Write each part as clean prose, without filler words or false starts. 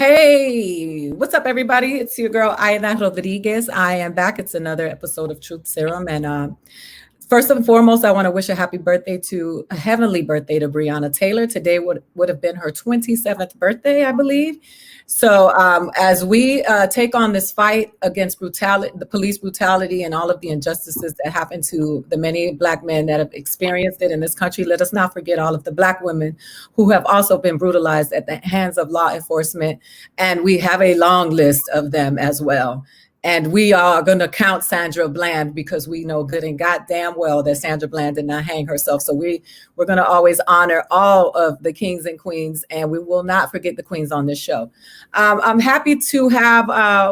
Hey, what's up, everybody? It's your girl, Aida Rodriguez. I am back. It's another episode of Truth Serum. And first and foremost, I want to wish a happy birthday to a heavenly birthday to Breonna Taylor. Today would have been her 27th birthday, I believe. So as we take on this fight against brutality, the police brutality, and all of the injustices that happen to the many Black men that have experienced it in this country, let us not forget all of the Black women who have also been brutalized at the hands of law enforcement. And we have a long list of them as well. And we are going to count Sandra Bland because we know good and goddamn well that Sandra Bland did not hang herself. So we're going to always honor all of the kings and queens, and we will not forget the queens on this show. I'm happy to have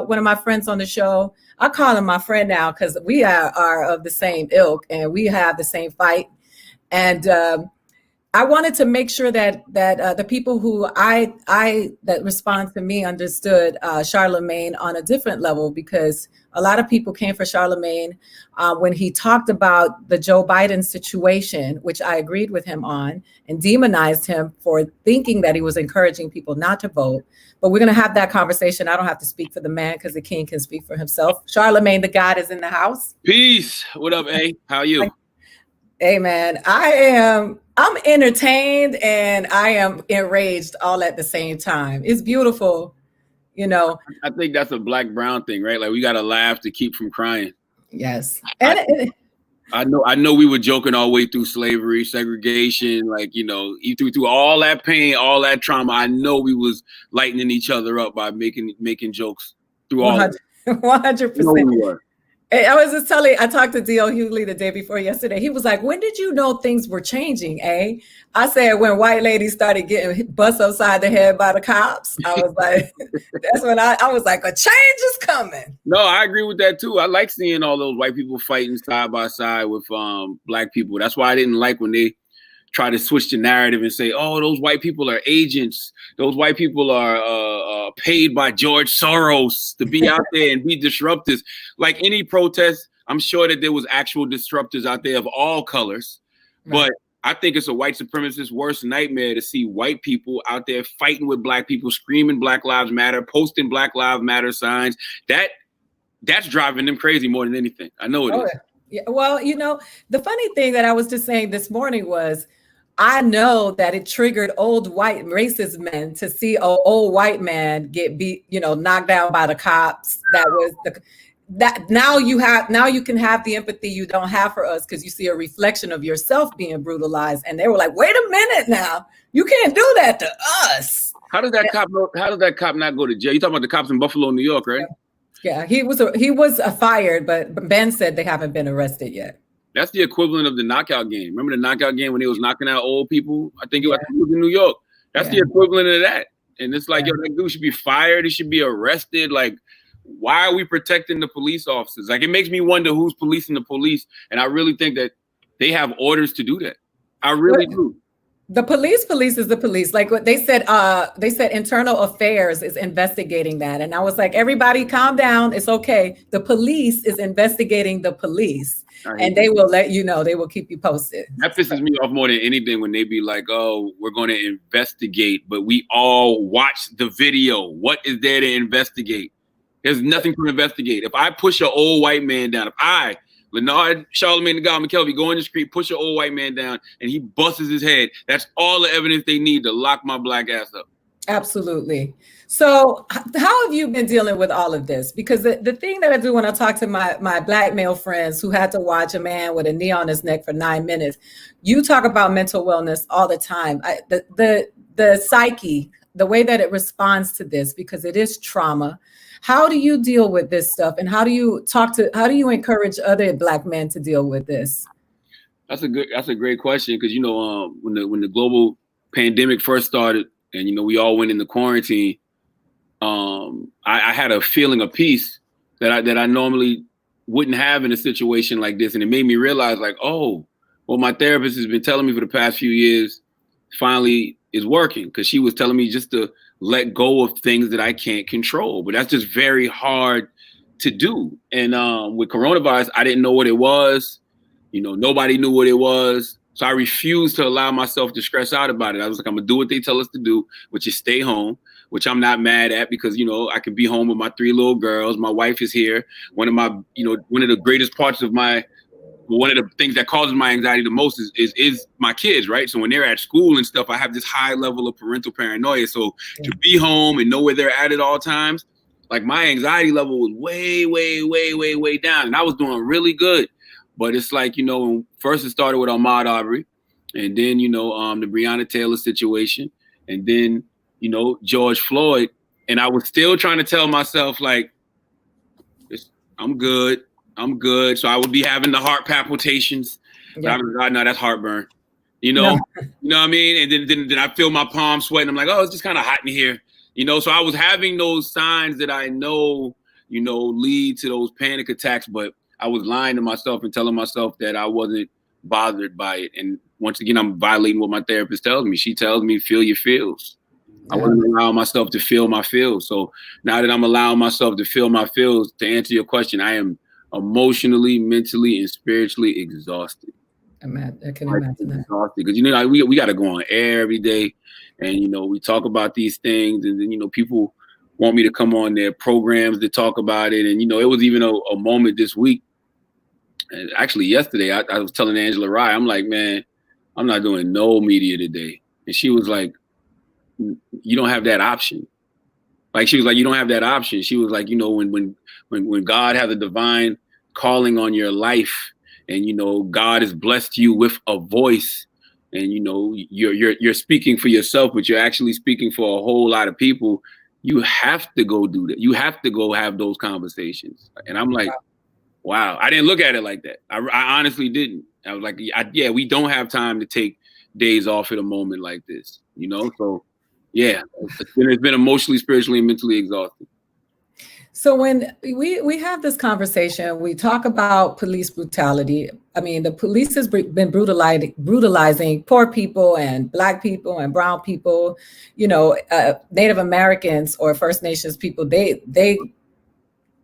one of my friends on the show. I call him my friend now because we are of the same ilk and we have the same fight. And I wanted to make sure that the people who that respond to me understood Charlamagne on a different level, because a lot of people came for Charlamagne when he talked about the Joe Biden situation, which I agreed with him on, and demonized him for thinking that he was encouraging people not to vote. But we're going to have that conversation. I don't have to speak for the man because the king can speak for himself. Charlamagne The God is in the house. Peace. What up, A? How are you? Hey, man, I'm entertained and I am enraged all at the same time. It's beautiful, you know. I think that's a Black-brown thing, right? Like we got to laugh to keep from crying. Yes. I know we were joking all the way through slavery, segregation, like, you know, through all that pain, all that trauma. I know we was lightening each other up by making jokes through all 100%. I talked to D.L. Hughley the day before yesterday. He was like, when did you know things were changing, eh? I said, when white ladies started getting bust upside the head by the cops. I was like, that's when I was like, a change is coming. No, I agree with that too. I like seeing all those white people fighting side by side with Black people. That's why I didn't like when they try to switch the narrative and say, oh, those white people are agents. Those white people are paid by George Soros to be out there and be disruptors. Like any protest, I'm sure that there was actual disruptors out there of all colors. Right. But I think it's a white supremacist worst nightmare to see white people out there fighting with Black people, screaming Black Lives Matter, posting Black Lives Matter signs. That's driving them crazy more than anything. I know it is. Yeah. Well, you know, the funny thing that I was just saying this morning was, I know that it triggered old white racist men to see an old white man get beat, you know, knocked down by the cops. Now you can have the empathy you don't have for us because you see a reflection of yourself being brutalized. And they were like, wait a minute now, you can't do that to us. How does that cop not go to jail? You talking about the cops in Buffalo, New York, right? Yeah, he was fired, but Ben said they haven't been arrested yet. That's the equivalent of the knockout game. Remember the knockout game when they was knocking out old people? I think it was in New York. That's the equivalent of that. And it's like, yo, that dude should be fired. He should be arrested. Like, why are we protecting the police officers? Like, it makes me wonder who's policing the police. And I really think that they have orders to do that. I really do. The police is the police. Like what they said internal affairs is investigating that. And I was like, everybody calm down. It's okay. The police is investigating the police. And they will let you know. They will keep you posted. That pisses me off more than anything when they be like, oh, we're going to investigate. But we all watch the video. What is there to investigate? There's nothing to investigate. If I push an old white man down, Leonard, Charlamagne The God, McKelvey, go in the street, push an old white man down, and he busts his head. That's all the evidence they need to lock my Black ass up. Absolutely. So how have you been dealing with all of this? Because the thing that I do when I talk to my Black male friends who had to watch a man with a knee on his neck for 9 minutes, you talk about mental wellness all the time. The psyche, the way that it responds to this, because it is trauma. How do you deal with this stuff? And how do you encourage other Black men to deal with this? That's a great question. Because, you know, when the global pandemic first started and, you know, we all went into quarantine, I had a feeling of peace that I normally wouldn't have in a situation like this. And it made me realize, like, oh, what my therapist has been telling me for the past few years finally is working, because she was telling me just to let go of things that I can't control. But that's just very hard to do. And with coronavirus, I didn't know what it was. You know, nobody knew what it was. So I refused to allow myself to stress out about it. I was like, I'm going to do what they tell us to do, which is stay home. which I'm not mad at because, you know, I can be home with my 3 little girls. My wife is here. One of the greatest parts of one of the things that causes my anxiety the most is my kids, right? So when they're at school and stuff, I have this high level of parental paranoia. So to be home and know where they're at all times, like my anxiety level was way, way, way, way, way down. And I was doing really good. But it's like, you know, first it started with Ahmaud Arbery, and then, you know, the Breonna Taylor situation, and then, you know, George Floyd. And I was still trying to tell myself, like, I'm good. So I would be having the heart palpitations. But I was like, no, that's heartburn. You know, You know what I mean? And then I feel my palms sweating. I'm like, oh, it's just kind of hot in here. You know, so I was having those signs that I know, you know, lead to those panic attacks, but I was lying to myself and telling myself that I wasn't bothered by it. And once again, I'm violating what my therapist tells me. She tells me, feel your feels. I wasn't allowing myself to feel my feels. So now that I'm allowing myself to feel my feels, to answer your question, I am emotionally, mentally, and spiritually exhausted. I can imagine that. Exhausted because, you know, we got to go on air every day, and, you know, we talk about these things, and then, you know, people want me to come on their programs to talk about it. And, you know, it was even a moment this week. And actually yesterday, I was telling Angela Rye, I'm like, man, I'm not doing no media today. And she was like, you don't have that option. Like, she was like, you don't have that option. She was like, you know, when God has a divine calling on your life, and, you know, God has blessed you with a voice, and, you know, you're speaking for yourself, but you're actually speaking for a whole lot of people. You have to go do that. You have to go have those conversations. And I'm like, wow, I didn't look at it like that. I honestly didn't. I was like, yeah, we don't have time to take days off at a moment like this, you know? So yeah, it's been emotionally, spiritually, and mentally exhausting. So when we have this conversation, we talk about police brutality. I mean, the police has been brutalizing poor people and Black people and brown people, you know, Native Americans or First Nations people. They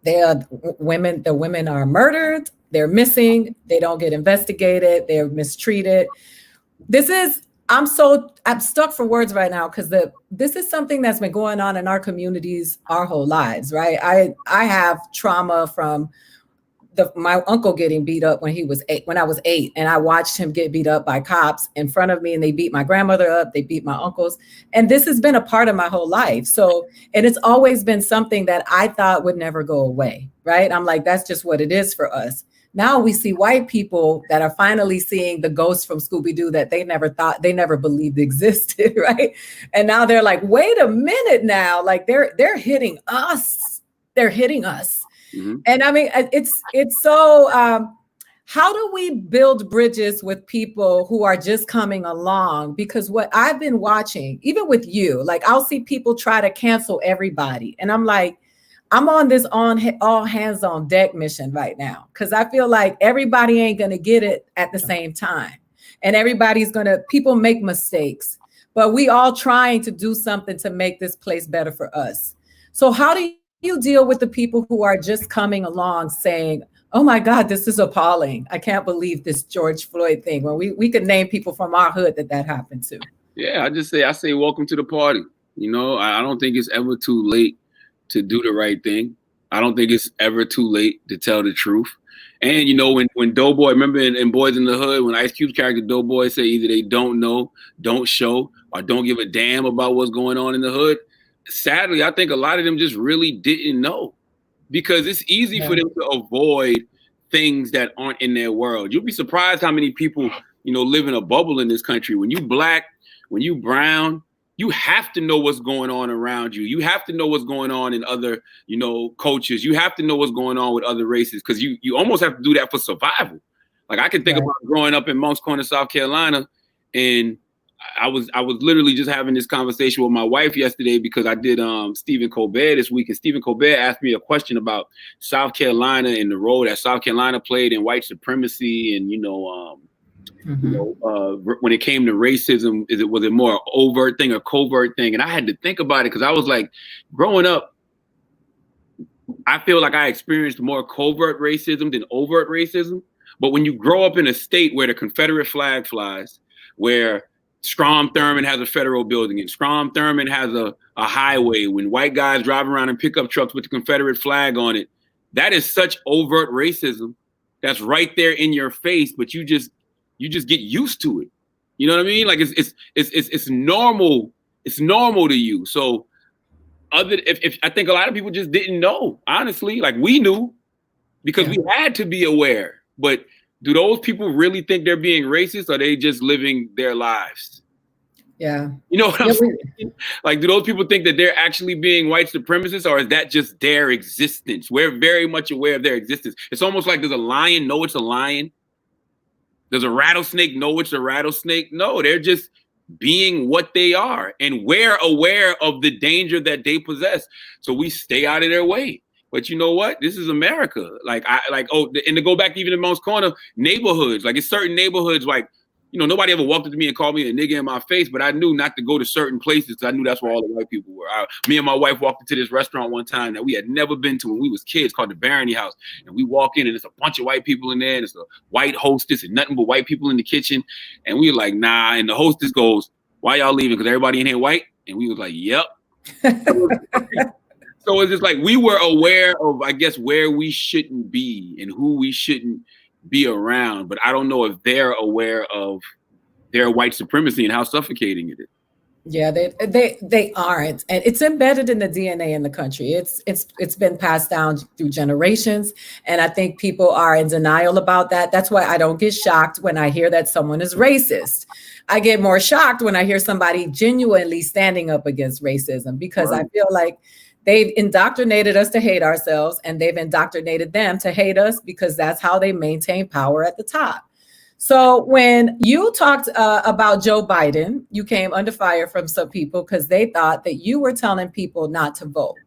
are women. The women are murdered. They're missing. They don't get investigated. They're mistreated. I'm stuck for words right now because this is something that's been going on in our communities our whole lives, right? I have trauma from my uncle getting beat up when I was 8, and I watched him get beat up by cops in front of me, and they beat my grandmother up, they beat my uncles, and this has been a part of my whole life. So, and it's always been something that I thought would never go away, right? I'm like, that's just what it is for us. Now we see white people that are finally seeing the ghosts from Scooby-Doo that they never believed existed, right? And now they're like, wait a minute now, like they're hitting us. They're hitting us. Mm-hmm. And I mean, it's so, how do we build bridges with people who are just coming along? Because what I've been watching, even with you, like I'll see people try to cancel everybody. And I'm like, I'm on this all hands on deck mission right now, because I feel like everybody ain't going to get it at the same time. And people make mistakes, but we all trying to do something to make this place better for us. So how do you deal with the people who are just coming along saying, oh my God, this is appalling. I can't believe this George Floyd thing. When we could name people from our hood that happened to. Yeah, I say, welcome to the party. You know, I don't think it's ever too late to do the right thing. I don't think it's ever too late to tell the truth. And, you know, when Doughboy, remember in Boys in the Hood, when Ice Cube's character Doughboy say either they don't know, don't show, or don't give a damn about what's going on in the hood. Sadly, I think a lot of them just really didn't know, because it's easy for them to avoid things that aren't in their world. You'll be surprised how many people, you know, live in a bubble in this country. When you Black, when you brown, you have to know what's going on around you. You have to know what's going on in other, you know, cultures. You have to know what's going on with other races, because you almost have to do that for survival. Like I can think about growing up in Moncks Corner, South Carolina, and I was literally just having this conversation with my wife yesterday because I did Stephen Colbert this week, and Stephen Colbert asked me a question about South Carolina and the role that South Carolina played in white supremacy, and when it came to racism, was it more overt thing or covert thing? And I had to think about it because I was like, growing up, I feel like I experienced more covert racism than overt racism. But when you grow up in a state where the Confederate flag flies, where Strom Thurmond has a federal building, and Strom Thurmond has a highway. When white guys drive around in pickup trucks with the Confederate flag on it, that is such overt racism that's right there in your face, but you just get used to it. You know what I mean? Like it's normal. It's normal to you. So if I think a lot of people just didn't know, honestly, like we knew because we had to be aware. But do those people really think they're being racist, or are they just living their lives? Yeah. You know what I'm saying? Like, do those people think that they're actually being white supremacists, or is that just their existence? We're very much aware of their existence. It's almost like, does a lion know it's a lion? Does a rattlesnake know it's a rattlesnake? No, they're just being what they are. And we're aware of the danger that they possess. So we stay out of their way. But you know what? This is America. And to go back even in most corner neighborhoods, like it's certain neighborhoods, like, you know, nobody ever walked up to me and called me a nigga in my face, but I knew not to go to certain places because I knew that's where all the white people were. Me and my wife walked into this restaurant one time that we had never been to when we was kids, called the Barony House. And we walk in and there's a bunch of white people in there, and it's a white hostess and nothing but white people in the kitchen. And we were like, nah. And the hostess goes, why y'all leaving? Because everybody in here white? And we was like, yep. So it's just like we were aware of, I guess, where we shouldn't be and who we shouldn't be around. But I don't know if they're aware of their white supremacy and how suffocating it is. Yeah, they aren't, and it's embedded in the DNA in the country. It's been passed down through generations, and I think people are in denial about that. That's why I don't get shocked when I hear that someone is racist. I get more shocked when I hear somebody genuinely standing up against racism, because I feel like they've indoctrinated us to hate ourselves, and they've indoctrinated them to hate us because that's how they maintain power at the top. So when you talked about Joe Biden, you came under fire from some people because they thought that you were telling people not to vote.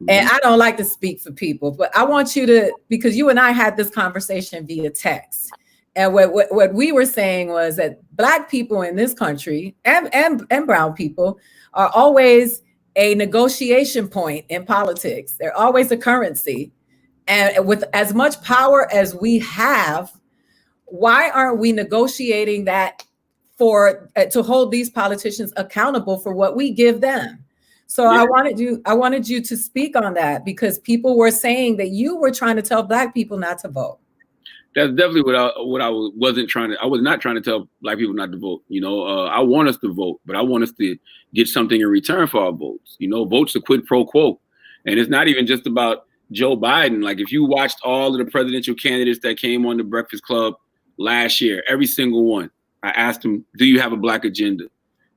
And I don't like to speak for people, but I want you to, because you and I had this conversation via text. And what we were saying was that Black people in this country and brown people are always a negotiation point in politics. They're always a currency. And with as much power as we have, why aren't we negotiating that to hold these politicians accountable for what we give them? So I wanted you to speak on that, because people were saying that you were trying to tell Black people not to vote. That's definitely what I wasn't trying to. I was not trying to tell Black people not to vote. You know, I want us to vote, but I want us to get something in return for our votes. You know, votes are quid pro quo, and it's not even just about Joe Biden. Like, if you watched all of the presidential candidates that came on the Breakfast Club last year, every single one, I asked them, do you have a Black agenda?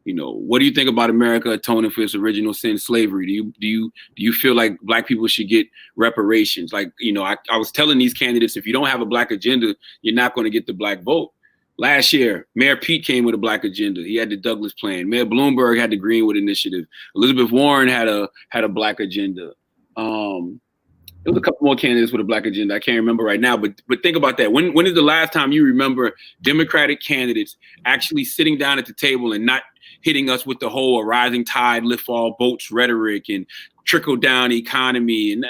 You know, what do you think about America atoning for its original sin, slavery? Do you feel like Black people should get reparations? Like, you know, I was telling these candidates, if you don't have a Black agenda, you're not going to get the Black vote. Last year, Mayor Pete came with a Black agenda. He had the Douglas Plan. Mayor Bloomberg had the Greenwood Initiative. Elizabeth Warren had a Black agenda. There was a couple more candidates with a Black agenda. I can't remember right now, but think about that. When is the last time you remember Democratic candidates actually sitting down at the table and not hitting us with the whole "a rising tide lift all boats" rhetoric and trickle down economy and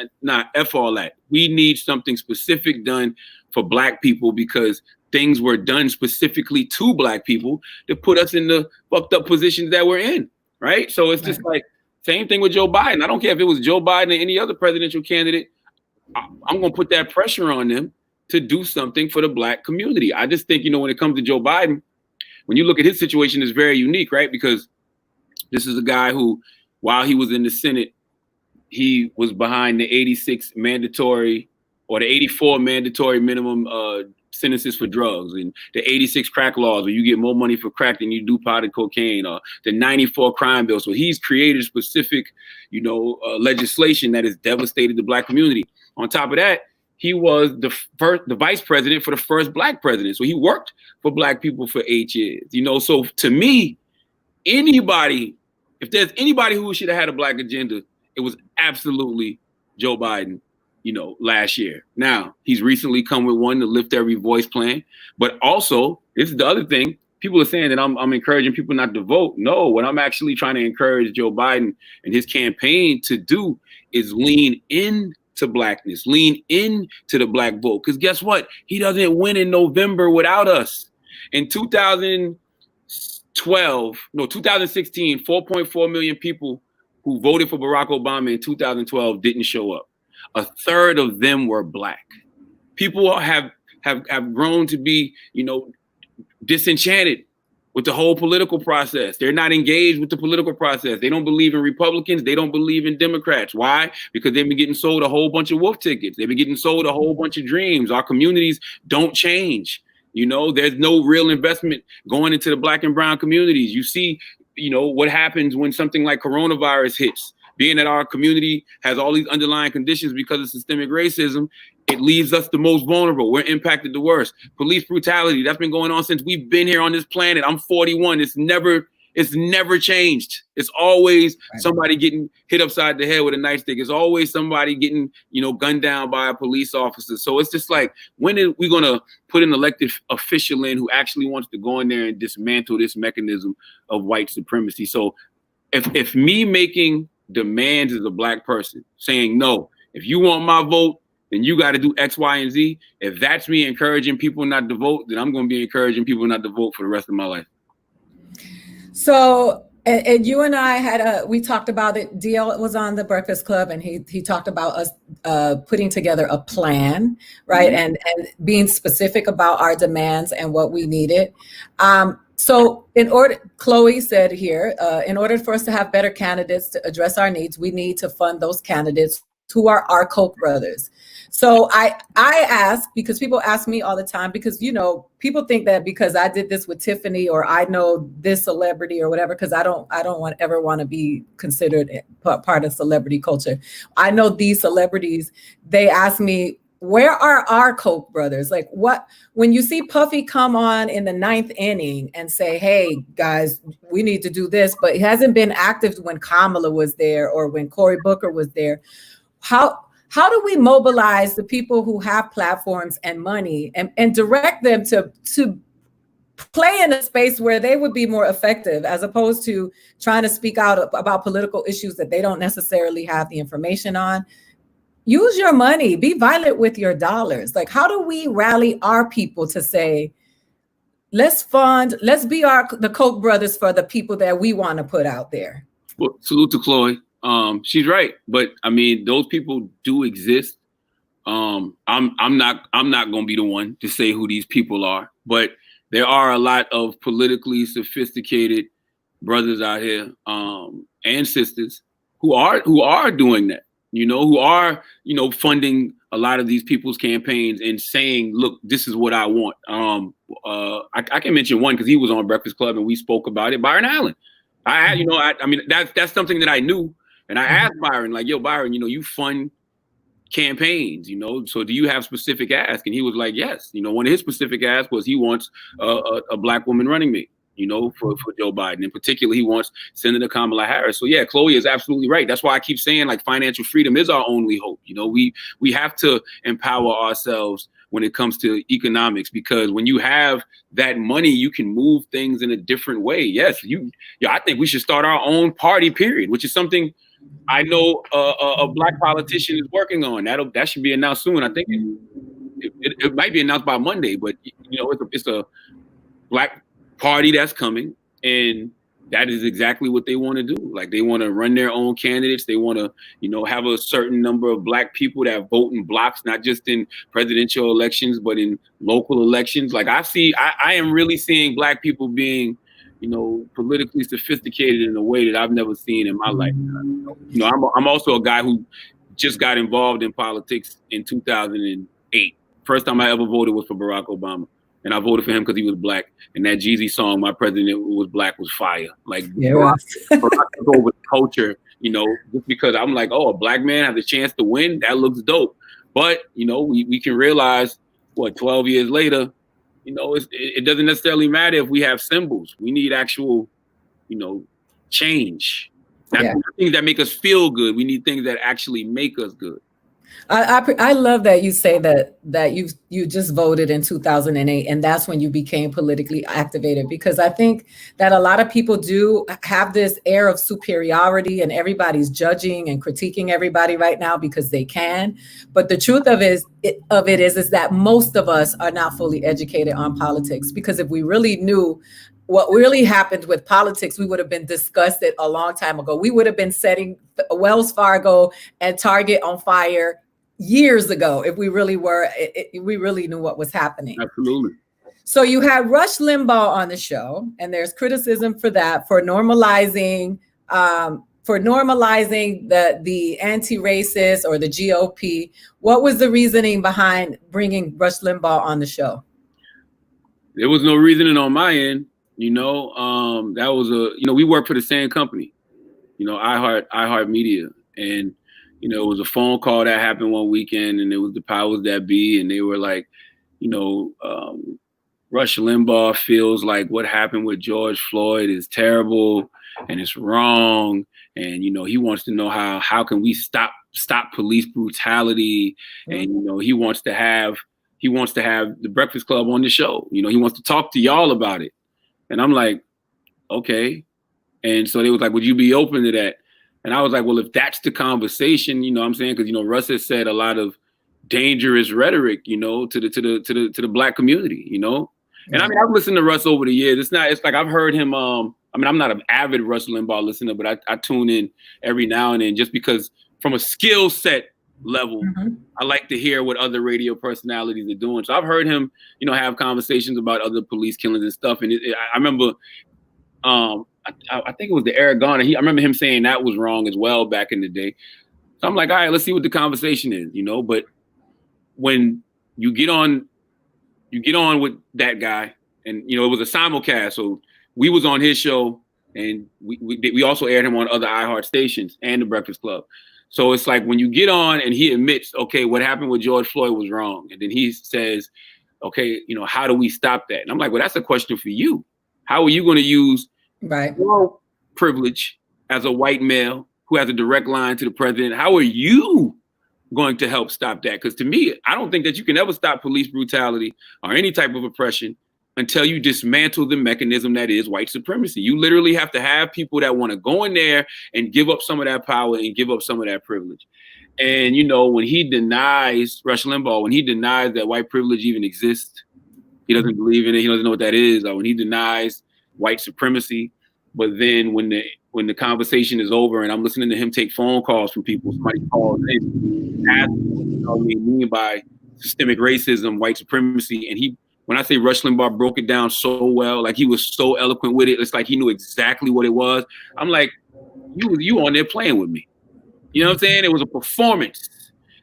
F all that? We need something specific done for Black people, because things were done specifically to Black people to put us in the fucked up positions that we're in, right? So it's just like, same thing with Joe Biden. I don't care if it was Joe Biden or any other presidential candidate. I'm going to put that pressure on them to do something for the Black community. I just think, you know, when it comes to Joe Biden, when you look at his situation, it's very unique, right? Because this is a guy who, while he was in the Senate, he was behind the 86 mandatory or the 84 mandatory minimum sentences for drugs, and the 86 crack laws where you get more money for crack than you do pot and cocaine, or the 94 crime bill. So he's created specific, you know, legislation that has devastated the Black community. On top of that, he was the vice president for the first Black president. So he worked for Black people for 8 years. You know, so to me, if there's anybody who should have had a Black agenda, it was absolutely Joe Biden, you know, last year. Now, he's recently come with one, to lift every voice plan. But also, this is the other thing. People are saying that I'm encouraging people not to vote. No, what I'm actually trying to encourage Joe Biden and his campaign to do is lean into Blackness, lean into the Black vote. Because guess what? He doesn't win in November without us. In 2000, 2016, 4.4 million people who voted for Barack Obama in 2012 didn't show up. A third of them were Black. People have grown to be, disenchanted with the whole political process. They're not engaged with the political process. They don't believe in Republicans. They don't believe in Democrats. Why? Because they've been getting sold a whole bunch of wolf tickets. They've been getting sold a whole bunch of dreams. Our communities don't change. There's no real investment going into the Black and brown communities. You see, what happens when something like coronavirus hits. Being that our community has all these underlying conditions because of systemic racism, it leaves us the most vulnerable. We're impacted the worst. Police brutality, that's been going on since we've been here on this planet. I'm 41. It's never changed. It's always somebody getting hit upside the head with a nightstick. It's always somebody getting, gunned down by a police officer. So it's just like, when are we going to put an elected official in who actually wants to go in there and dismantle this mechanism of white supremacy? So if me making demands as a Black person, saying, no, if you want my vote, then you got to do X, Y, and Z. If that's me encouraging people not to vote, then I'm going to be encouraging people not to vote for the rest of my life. So, and you and I we talked about it. DL was on the Breakfast Club, and he talked about us putting together a plan, right? Mm-hmm. and being specific about our demands and what we needed. So Chloe said here, in order for us to have better candidates to address our needs, we need to fund those candidates who are our Koch brothers. So I ask, because people ask me all the time, because, people think that because I did this with Tiffany, or I know this celebrity or whatever, because I don't ever want to be considered part of celebrity culture. I know these celebrities, they ask me, where are our Koch brothers? Like, when you see Puffy come on in the 9th inning and say, hey guys, we need to do this, but he hasn't been active when Kamala was there or when Cory Booker was there. How do we mobilize the people who have platforms and money and direct them to play in a space where they would be more effective, as opposed to trying to speak out about political issues that they don't necessarily have the information on? Use your money, be violent with your dollars. Like, how do we rally our people to say, let's be the Koch brothers for the people that we want to put out there? Well, salute to Chloe. She's right, but I mean, those people do exist. I'm not going to be the one to say who these people are, but there are a lot of politically sophisticated brothers out here, and sisters who are doing that. Who are, funding a lot of these people's campaigns and saying, look, this is what I want. I can mention one because he was on Breakfast Club and we spoke about it. Byron Allen. I mean, that's something that I knew. And I asked Byron, like, yo, Byron, you fund campaigns, so do you have specific ask? And he was like, yes. One of his specific asks was he wants a Black woman running mate. For Joe Biden. In particular, he wants Senator Kamala Harris. So yeah, Chloe is absolutely right. That's why I keep saying, like, financial freedom is our only hope. We have to empower ourselves when it comes to economics, because when you have that money, you can move things in a different way. Yes, I think we should start our own party, period, which is something I know a Black politician is working on. That should be announced soon. I think it might be announced by Monday, but it's a Black party that's coming, and that is exactly what they want to do. Like, they want to run their own candidates. They want to, have a certain number of Black people that vote in blocks, not just in presidential elections, but in local elections. Like, I am really seeing Black people being, politically sophisticated in a way that I've never seen in my life. I'm also a guy who just got involved in politics in 2008. First time I ever voted was for Barack Obama. And I voted for him because he was Black. And that Jeezy song, "My President Was Black," was fire. Like, over culture, just because I'm like, oh, a Black man has a chance to win. That looks dope. But, we can realize, 12 years later, it doesn't necessarily matter if we have symbols. We need actual, change. Not things that make us feel good. We need things that actually make us good. I love that you say that you just voted in 2008, and that's when you became politically activated, because I think that a lot of people do have this air of superiority and everybody's judging and critiquing everybody right now because they can. But the truth of it is that most of us are not fully educated on politics, because if we really knew what really happened with politics, we would have been discussed it a long time ago. We would have been setting Wells Fargo and Target on fire years ago if we really were, we really knew what was happening. Absolutely. So you had Rush Limbaugh on the show, and there's criticism for that, for normalizing the anti-racist or the GOP. What was the reasoning behind bringing Rush Limbaugh on the show? There was no reasoning on my end. That was we work for the same company, iHeart Media. And, it was a phone call that happened one weekend, and it was the powers that be. And they were like, Rush Limbaugh feels like what happened with George Floyd is terrible and it's wrong. And, he wants to know how can we stop police brutality. And, he wants to have the Breakfast Club on the show. He wants to talk to y'all about it. And I'm like, okay. And so they was like, would you be open to that? And I was like, well, if that's the conversation, what I'm saying, because, Russ has said a lot of dangerous rhetoric, to the Black community, And I mean, I've listened to Russ over the years. It's like I've heard him. I'm not an avid Rush Limbaugh listener, but I tune in every now and then just because from a skill set level, I like to hear what other radio personalities are doing. So I've heard him, have conversations about other police killings and stuff. And I remember, I think it was the Eric Garner. I remember him saying that was wrong as well back in the day. So I'm like, all right, let's see what the conversation is, But when you get on with that guy, and it was a simulcast, so we was on his show, and we also aired him on other iHeart stations and the Breakfast Club. So it's like when you get on and he admits, okay, what happened with George Floyd was wrong, and then he says, okay, how do we stop that? And I'm like, well, that's a question for you. How are you going to use your privilege as a white male who has a direct line to the president? How are you going to help stop that? Because to me, I don't think that you can ever stop police brutality or any type of oppression until you dismantle the mechanism that is white supremacy. You literally have to have people that want to go in there and give up some of that power and give up some of that privilege. And, when he denies, Rush Limbaugh, when he denies that white privilege even exists, he doesn't believe in it, he doesn't know what that is, or when he denies white supremacy, but then when the conversation is over and I'm listening to him take phone calls from people, somebody calls in, asks what they mean by systemic racism, white supremacy, and when I say Rush Limbaugh broke it down so well, like he was so eloquent with it, it's like he knew exactly what it was. I'm like, you on there playing with me. You know what I'm saying? It was a performance.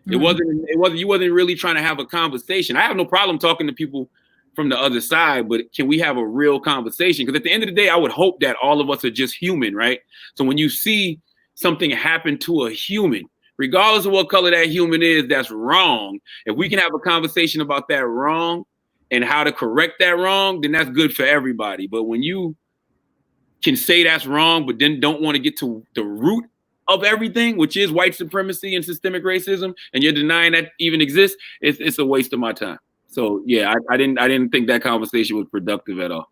You wasn't really trying to have a conversation. I have no problem talking to people from the other side, but can we have a real conversation? Because at the end of the day, I would hope that all of us are just human, right? So when you see something happen to a human, regardless of what color that human is, that's wrong. If we can have a conversation about that wrong and how to correct that wrong, then that's good for everybody. But when you can say that's wrong, but then don't want to get to the root of everything, which is white supremacy and systemic racism, and you're denying that even exists, it's a waste of my time. So yeah, I didn't think that conversation was productive at all.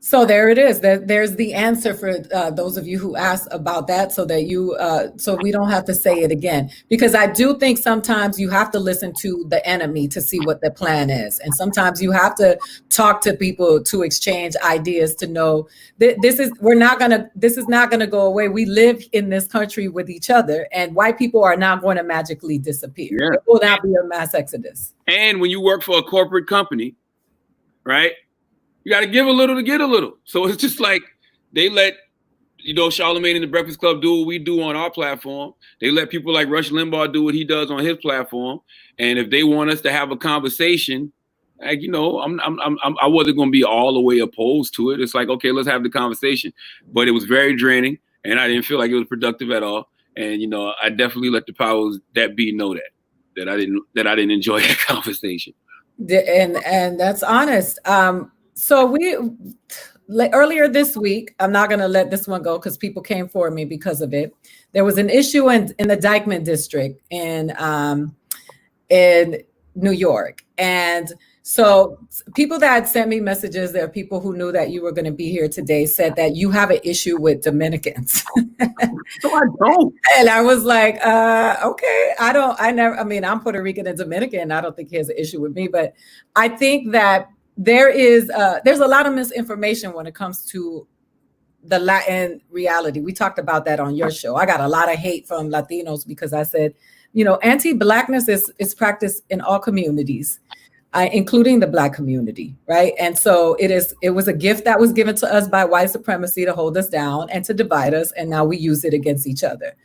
So there it is. There's the answer for those of you who asked about that, so that so we don't have to say it again. Because I do think sometimes you have to listen to the enemy to see what the plan is, and sometimes you have to talk to people to exchange ideas to know that this is not gonna go away. We live in this country with each other, and white people are not going to magically disappear. Yeah. It will not be a mass exodus. And when you work for a corporate company, right? You got to give a little to get a little. So it's just like they let, Charlamagne and the Breakfast Club do what we do on our platform. They let people like Rush Limbaugh do what he does on his platform. And if they want us to have a conversation, like, I wasn't going to be all the way opposed to it. It's like, okay, let's have the conversation. But it was very draining, and I didn't feel like it was productive at all. And, I definitely let the powers that be know that I didn't enjoy that conversation. And that's honest. So earlier this week, I'm not going to let this one go because people came for me because of it. There was an issue in the Dyckman district in New York. And so people that sent me messages, there are people who knew that you were going to be here today, said that you have an issue with Dominicans. No, I don't. And I was like, okay, I'm Puerto Rican and Dominican. I don't think he has an issue with me, but I think that there's a lot of misinformation when it comes to the Latin reality. We talked about that on your show. I got a lot of hate from Latinos because I said, anti-Blackness is practiced in all communities, including the Black community, right? And so it was a gift that was given to us by white supremacy to hold us down and to divide us, and now we use it against each other.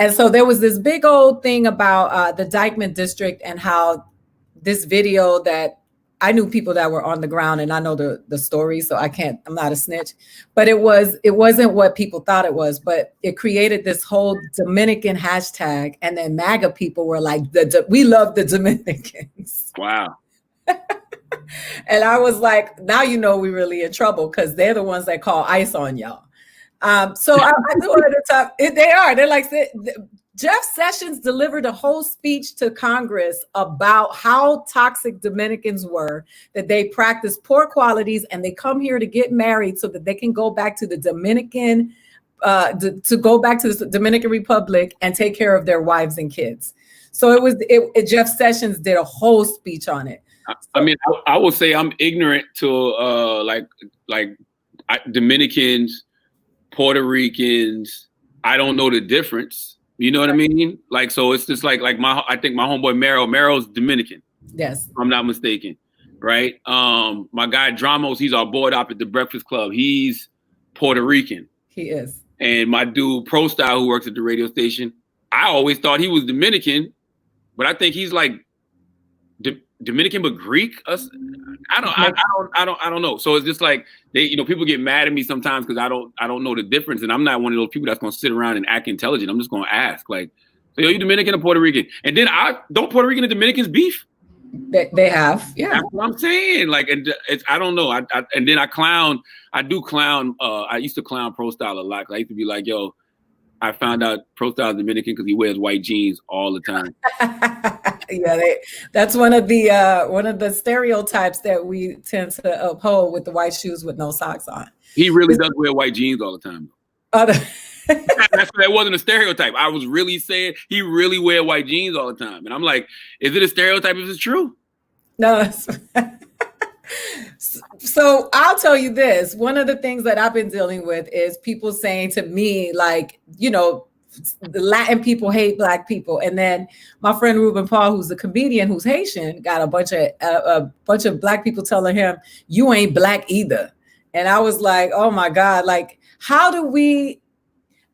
And so there was this big old thing about the Dykeman district and how this video that I knew people that were on the ground, and I know the story, so I'm not a snitch, but it wasn't what people thought it was, but it created this whole Dominican hashtag, and then MAGA people were like, we love the Dominicans. Wow. And I was like, now we really in trouble because they're the ones that call ICE on y'all. So I do want to talk. They're like, Jeff Sessions delivered a whole speech to Congress about how toxic Dominicans were, that they practice poor qualities and they come here to get married so that they can go back to the Dominican, to go back to the Dominican Republic and take care of their wives and kids. So Jeff Sessions did a whole speech on it. I mean, I will say I'm ignorant to like Dominicans, Puerto Ricans. I don't know the difference. You know what I mean? Like, so it's just like I think my homeboy Mero's Dominican. Yes. If I'm not mistaken. Right. My guy Dramos, he's our board op at the Breakfast Club. He's Puerto Rican. He is. And my dude Pro Style, who works at the radio station, I always thought he was Dominican, but I think he's like Dominican but Greek. I don't know. So it's just like people get mad at me sometimes because I don't know the difference, and I'm not one of those people that's gonna sit around and act intelligent. I'm just gonna ask, like, so you Dominican or Puerto Rican? And then don't Puerto Rican and Dominicans beef? They have, yeah. That's what I'm saying. Like, I don't know. And then I do clown. I used to clown Pro Style a lot. I used to be like, yo, I found out Pro Style is Dominican because he wears white jeans all the time. Yeah, that's one of the stereotypes that we tend to uphold with the white shoes with no socks on. He really does wear white jeans all the time. That wasn't a stereotype. I was really saying he really wear white jeans all the time, and I'm like, is it a stereotype if it's true? No. So I'll tell you this. One of the things that I've been dealing with is people saying to me, like, the Latin people hate Black people. And then my friend Rene Paul, who's a comedian, who's Haitian, got a bunch of Black people telling him, you ain't Black either. And I was like, oh my God, like, how do we,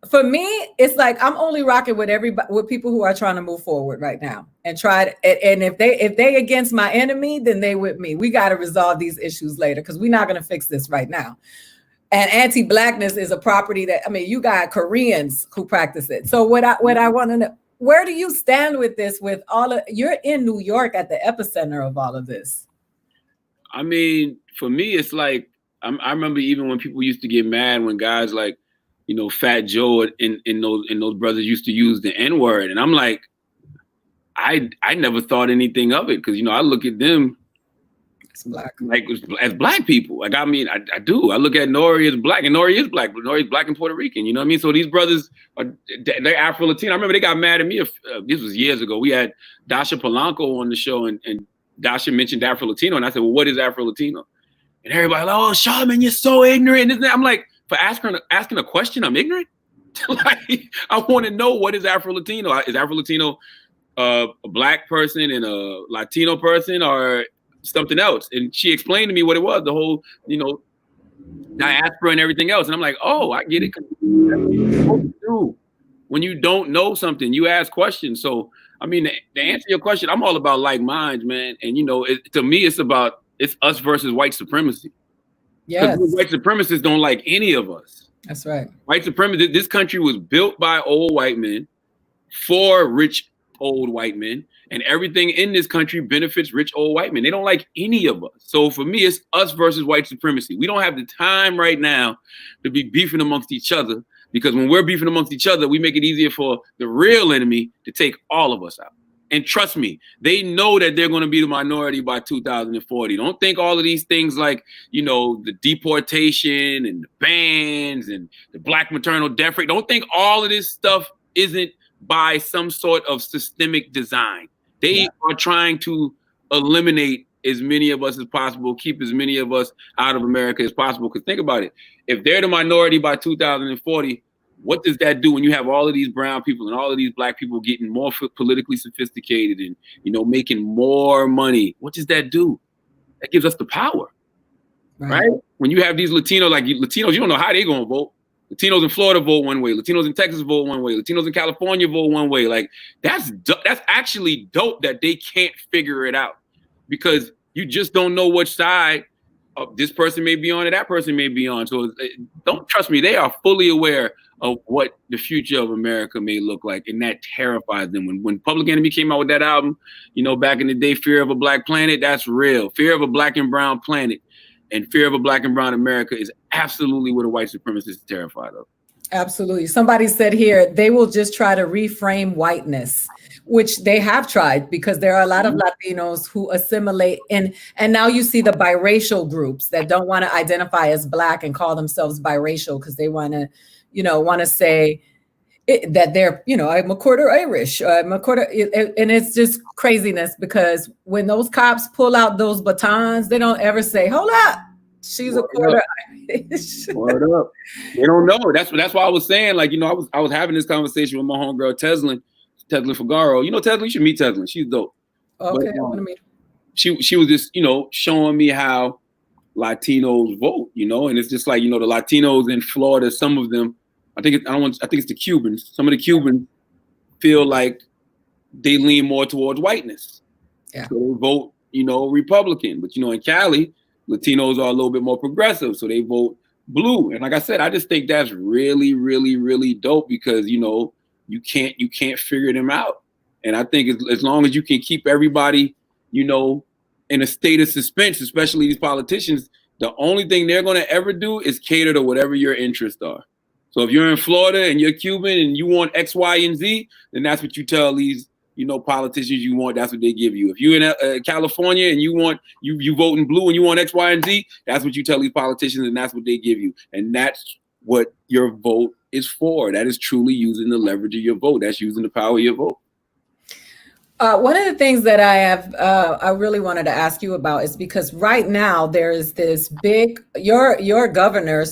for me, it's like, I'm only rocking with with people who are trying to move forward right now and and if they against my enemy, then they with me. We got to resolve these issues later because we're not going to fix this right now. And anti-Blackness is a property that, you got Koreans who practice it. So what I want to know, where do you stand with this? You're in New York at the epicenter of all of this. I mean, for me, it's like, I remember even when people used to get mad when guys like, Fat Joe and those brothers used to use the N-word. And I'm like, I never thought anything of it because, I look at them Black, like as Black people. Like, I mean, I do. I look at Nori as Black, and Nori is Black, but Nori's Black and Puerto Rican. You know what I mean? So these brothers they're Afro-Latino. I remember they got mad at me. This was years ago. We had Dasha Polanco on the show, and Dasha mentioned Afro-Latino, and I said, well, what is Afro-Latino? And everybody like, oh, Charlamagne, you're so ignorant. I'm like, for asking a question, I'm ignorant. Like, I want to know, what is Afro-Latino? Is Afro-Latino a Black person and a Latino person, or something else? And she explained to me what it was, the whole, diaspora and everything else. And I'm like, oh, I get it. When you don't know something, you ask questions. So, I mean, to answer your question, I'm all about like minds, man. And, to me, it's us versus white supremacy. Yes. White supremacists don't like any of us. That's right. White supremacy, this country was built by old white men for rich old white men, and everything in this country benefits rich old white men. They don't like any of us. So for me, it's us versus white supremacy. We don't have the time right now to be beefing amongst each other, because when we're beefing amongst each other, we make it easier for the real enemy to take all of us out. And trust me, they know that they're going to be the minority by 2040. Don't think all of these things like, the deportation and the bans and the Black maternal death rate. Don't think all of this stuff isn't by some sort of systemic design. They are trying to eliminate as many of us as possible, keep as many of us out of America as possible. Because think about it. If they're the minority by 2040, what does that do when you have all of these brown people and all of these black people getting more politically sophisticated and, making more money? What does that do? That gives us the power, right? When you have these Latinos, you don't know how they're going to vote. Latinos in Florida vote one way. Latinos in Texas vote one way. Latinos in California vote one way. Like, that's actually dope that they can't figure it out, because you just don't know which side this person may be on or that person may be on. So don't trust me. They are fully aware of what the future of America may look like, and that terrifies them. When Public Enemy came out with that album, back in the day, Fear of a Black Planet, that's real. Fear of a Black and Brown Planet and Fear of a Black and Brown America is absolutely what a white supremacist is terrified of. Absolutely. Somebody said here, they will just try to reframe whiteness, which they have tried, because there are a lot of Latinos who assimilate in. And now you see the biracial groups that don't want to identify as Black and call themselves biracial because they want to say that they're, I'm a quarter Irish, I'm a quarter. And it's just craziness, because when those cops pull out those batons, they don't ever say, hold up, she's a quarter Irish. Word up. They don't know. That's why I was saying, I was having this conversation with my homegirl, Teslin Figaro. Teslin, you should meet Teslin. She's dope. Okay, I want to meet her. She was just, showing me how Latinos vote, and it's just like, the Latinos in Florida, some of them, I think it's the Cubans. Some of the Cubans feel like they lean more towards whiteness. Yeah. So they vote, Republican. But, in Cali, Latinos are a little bit more progressive, so they vote blue. And like I said, I just think that's really, really, really dope, because, you can't figure them out. And I think as long as you can keep everybody, in a state of suspense, especially these politicians, the only thing they're going to ever do is cater to whatever your interests are. So if you're in Florida and you're Cuban and you want X, Y, and Z, then that's what you tell these, politicians you want. That's what they give you. If you're in California and you want you vote in blue and you want X, Y, and Z, that's what you tell these politicians, and that's what they give you. And that's what your vote is for. That is truly using the leverage of your vote. That's using the power of your vote. One of the things that I really wanted to ask you about is because right now there is this big, your governor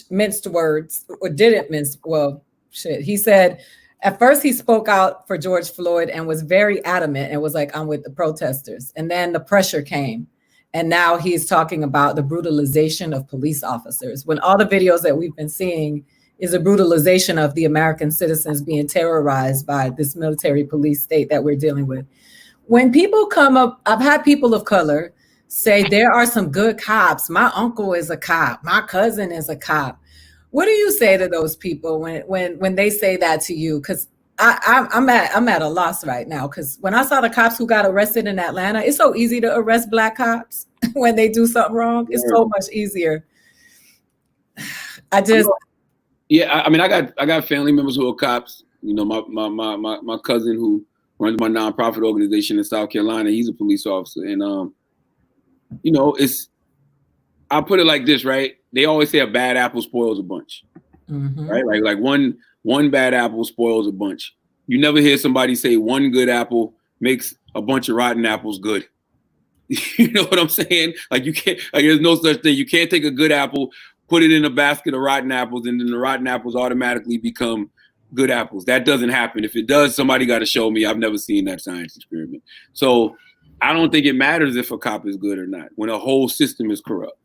minced words, or didn't mince, well, shit. He said, at first he spoke out for George Floyd and was very adamant and was like, I'm with the protesters. And then the pressure came. And now he's talking about the brutalization of police officers, when all the videos that we've been seeing is a brutalization of the American citizens being terrorized by this military police state that we're dealing with. When people come up, I've had people of color say there are some good cops. My uncle is a cop. My cousin is a cop. What do you say to those people when they say that to you? Because I'm at a loss right now, because when I saw the cops who got arrested in Atlanta, it's so easy to arrest Black cops when they do something wrong. It's so much easier. Yeah, I mean, I got family members who are cops. My cousin who runs my nonprofit organization in South Carolina, he's a police officer. And, I'll put it like this, right? They always say a bad apple spoils a bunch, right? Like one bad apple spoils a bunch. You never hear somebody say one good apple makes a bunch of rotten apples good. You know what I'm saying? Like, you can't, like, there's no such thing. You can't take a good apple, put it in a basket of rotten apples, and then the rotten apples automatically become good apples. That doesn't happen. If it does, somebody got to show me. I've never seen that science experiment. So I don't think it matters if a cop is good or not when a whole system is corrupt.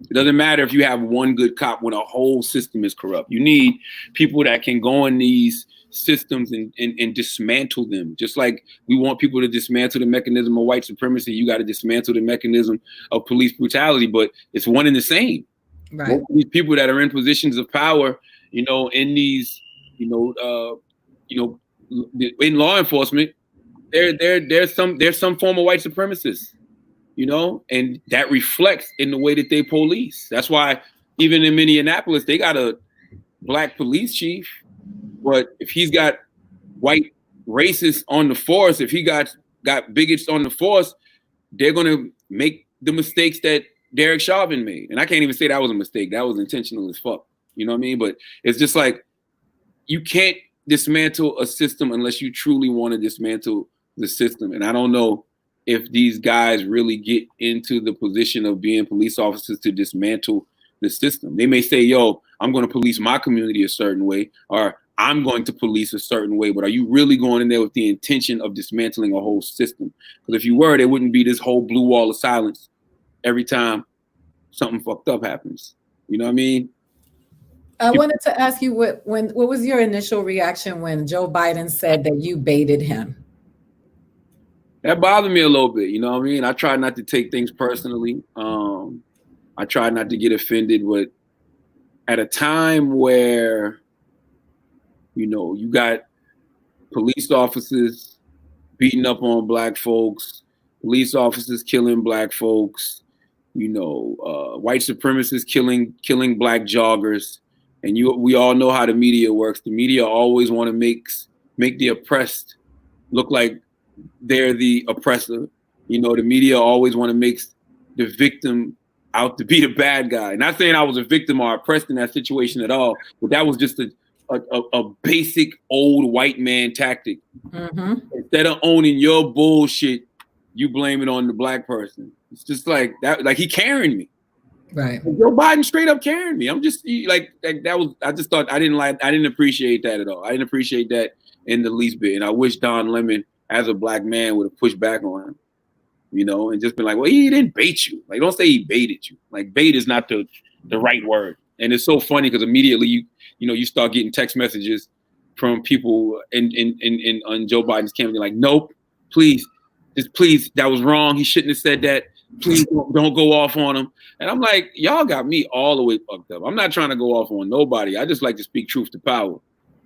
It doesn't matter if you have one good cop when a whole system is corrupt. You need people that can go in these systems and dismantle them. Just like we want people to dismantle the mechanism of white supremacy, you got to dismantle the mechanism of police brutality, but it's one and the same. Right. These people that are in positions of power, in these, in law enforcement, there's some form of white supremacists, and that reflects in the way that they police. That's why even in Minneapolis, they got a Black police chief, but if he's got white racists on the force, if he got bigots on the force, they're going to make the mistakes that Derek Chauvin made. And I can't even say that was a mistake. That was intentional as fuck. You know what I mean? But it's just like, you can't dismantle a system unless you truly want to dismantle the system. And I don't know if these guys really get into the position of being police officers to dismantle the system. They may say, yo, I'm going to police my community a certain way, or I'm going to police a certain way, but are you really going in there with the intention of dismantling a whole system? Because if you were, there wouldn't be this whole blue wall of silence every time something fucked up happens. You know what I mean? I wanted to ask you what was your initial reaction when Joe Biden said that you baited him? That bothered me a little bit. You know what I mean? I try not to take things personally. I try not to get offended, but at a time where, you know, you got police officers beating up on black folks, police officers killing black folks, you know, white supremacists killing black joggers. And we all know how the media works. The media always want to make the oppressed look like they're the oppressor. You know, the media always want to make the victim out to be the bad guy. Not saying I was a victim or oppressed in that situation at all, but that was just a basic old white man tactic. Mm-hmm. Instead of owning your bullshit, you blame it on the black person. It's just like that, like he carrying me. Right. Joe Biden straight up carrying me. I'm just like that was. I just thought I didn't appreciate that at all. I didn't appreciate that in the least bit. And I wish Don Lemon, as a black man, would have pushed back on him, you know, and just been like, well, he didn't bait you. Like, don't say he baited you. Like, bait is not the right word. And it's so funny because immediately you start getting text messages from people in on Joe Biden's campaign like, nope, please, that was wrong. He shouldn't have said that. Please don't go off on him. And I'm like, y'all got me all the way fucked up. I'm not trying to go off on nobody. I just like to speak truth to power.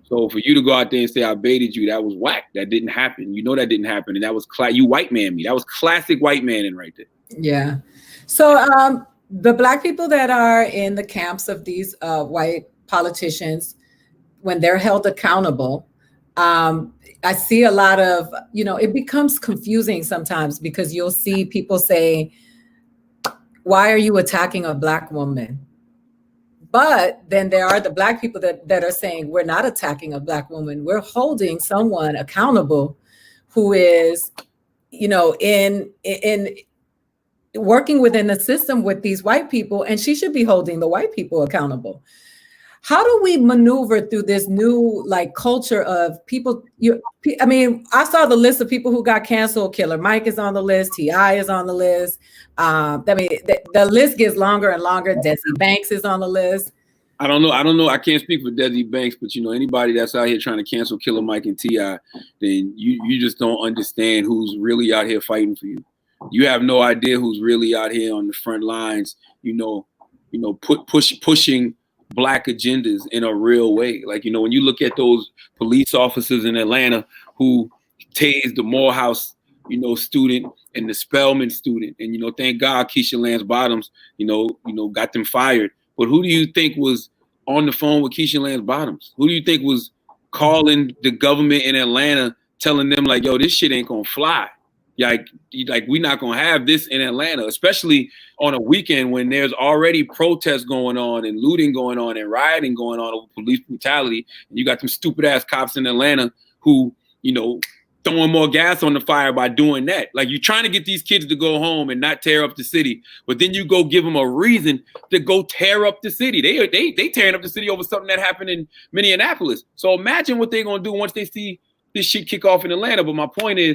So for you to go out there and say I baited you, that was whack. That didn't happen. You know that didn't happen. And that was you white man me. That was classic white manning right there. Yeah. So the black people that are in the camps of these white politicians, when they're held accountable, I see a lot of, it becomes confusing sometimes because you'll see people say, why are you attacking a black woman? But then there are the black people that are saying, we're not attacking a black woman. We're holding someone accountable who is, in working within the system with these white people, and she should be holding the white people accountable. How do we maneuver through this new culture of people? I saw the list of people who got canceled. Killer Mike is on the list. T.I. is on the list. The list gets longer and longer. Desi Banks is on the list. I don't know. I can't speak for Desi Banks, but anybody that's out here trying to cancel Killer Mike and T.I., then you just don't understand who's really out here fighting for you. You have no idea who's really out here on the front lines. Pushing Black agendas in a real way. When you look at those police officers in Atlanta who tased the Morehouse, student and the Spelman student, and thank God Keisha Lance Bottoms, got them fired. But who do you think was on the phone with Keisha Lance Bottoms? Who do you think was calling the government in Atlanta, telling them yo, this shit ain't gonna fly? We're not gonna have this in Atlanta, especially on a weekend when there's already protests going on and looting going on and rioting going on over police brutality. And you got some stupid ass cops in Atlanta who, throwing more gas on the fire by doing that. You're trying to get these kids to go home and not tear up the city, but then you go give them a reason to go tear up the city. They tearing up the city over something that happened in Minneapolis. So imagine what they're gonna do once they see this shit kick off in Atlanta. But my point is,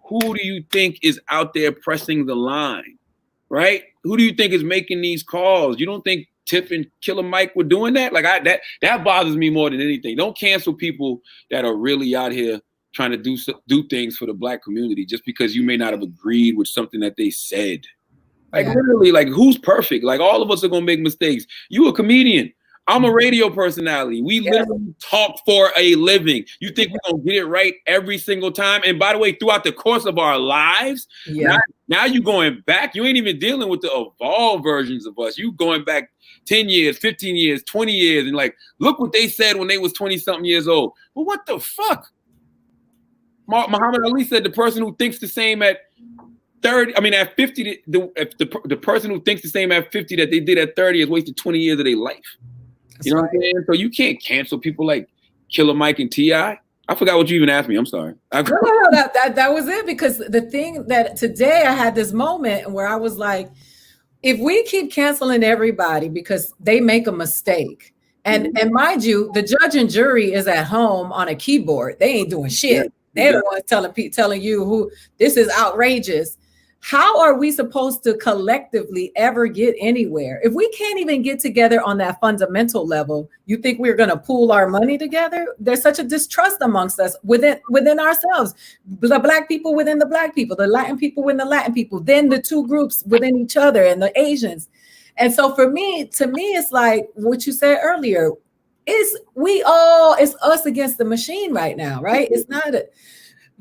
who do you think is out there pressing the line, right? Who do you think is making these calls? You don't think Tip and Killer Mike were doing that? That bothers me more than anything. Don't cancel people that are really out here trying to do things for the Black community just because you may not have agreed with something that they said. Literally, who's perfect? All of us are gonna make mistakes. You a comedian. I'm a radio personality. We literally talk for a living. You think we're going to get it right every single time? And by the way, throughout the course of our lives, now you going back. You ain't even dealing with the evolved versions of us. You going back 10 years, 15 years, 20 years. And look what they said when they was 20-something years old. Well, what the fuck? Muhammad Ali said the person who thinks the same at 30, at 50, the person who thinks the same at 50 that they did at 30 has wasted 20 years of their life. You know what I'm saying? So you can't cancel people like Killer Mike and T.I. I forgot what you even asked me. I'm sorry. No, that was it. Because the thing that today I had this moment where I was like, if we keep canceling everybody because they make a mistake, and mind you, the judge and jury is at home on a keyboard. They ain't doing shit. Yeah, They're the ones telling you who this is outrageous. How are we supposed to collectively ever get anywhere? If we can't even get together on that fundamental level, you think we're going to pool our money together? There's such a distrust amongst us within ourselves. The Black people within the Black people, the Latin people within the Latin people, then the two groups within each other and the Asians. And so to me, it's like what you said earlier, it's us against the machine right now, right? It's not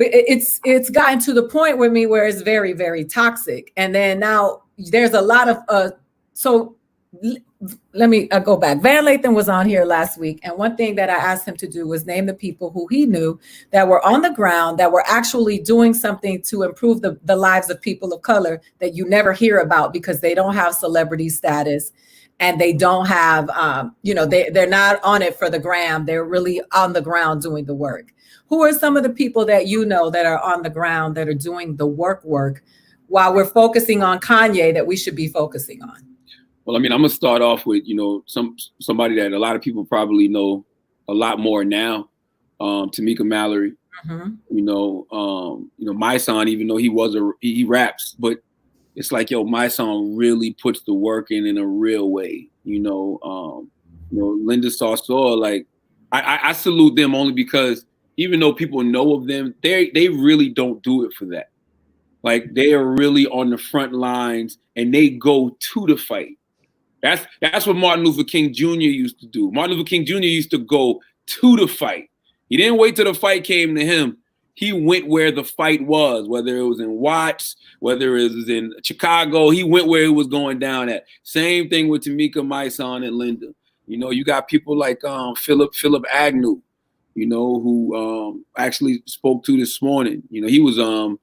it's gotten to the point with me where it's very, very toxic. And then now there's a lot of so let me go back. Van Lathan was on here last week, and one thing that I asked him to do was name the people who he knew that were on the ground, that were actually doing something to improve the lives of people of color that you never hear about because they don't have celebrity status and they don't have they're not on it for the gram. They're really on the ground doing the work. Who are some of the people that you know that are on the ground that are doing the work while we're focusing on Kanye that we should be focusing on? Well, I mean, I'm gonna start off with somebody that a lot of people probably know a lot more now, Tamika Mallory. My son, even though he raps, but it's like, my son really puts the work in a real way. Linda Sarsour, like I salute them only because even though people know of them, they really don't do it for that. Like they are really on the front lines and they go to the fight. That's what Martin Luther King Jr. used to do. Martin Luther King Jr. used to go to the fight. He didn't wait till the fight came to him. He went where the fight was, whether it was in Watts, whether it was in Chicago. He went where it was going down at. Same thing with Tamika, my son, and Linda. You got people like Philip Agnew, who actually spoke to this morning. He was a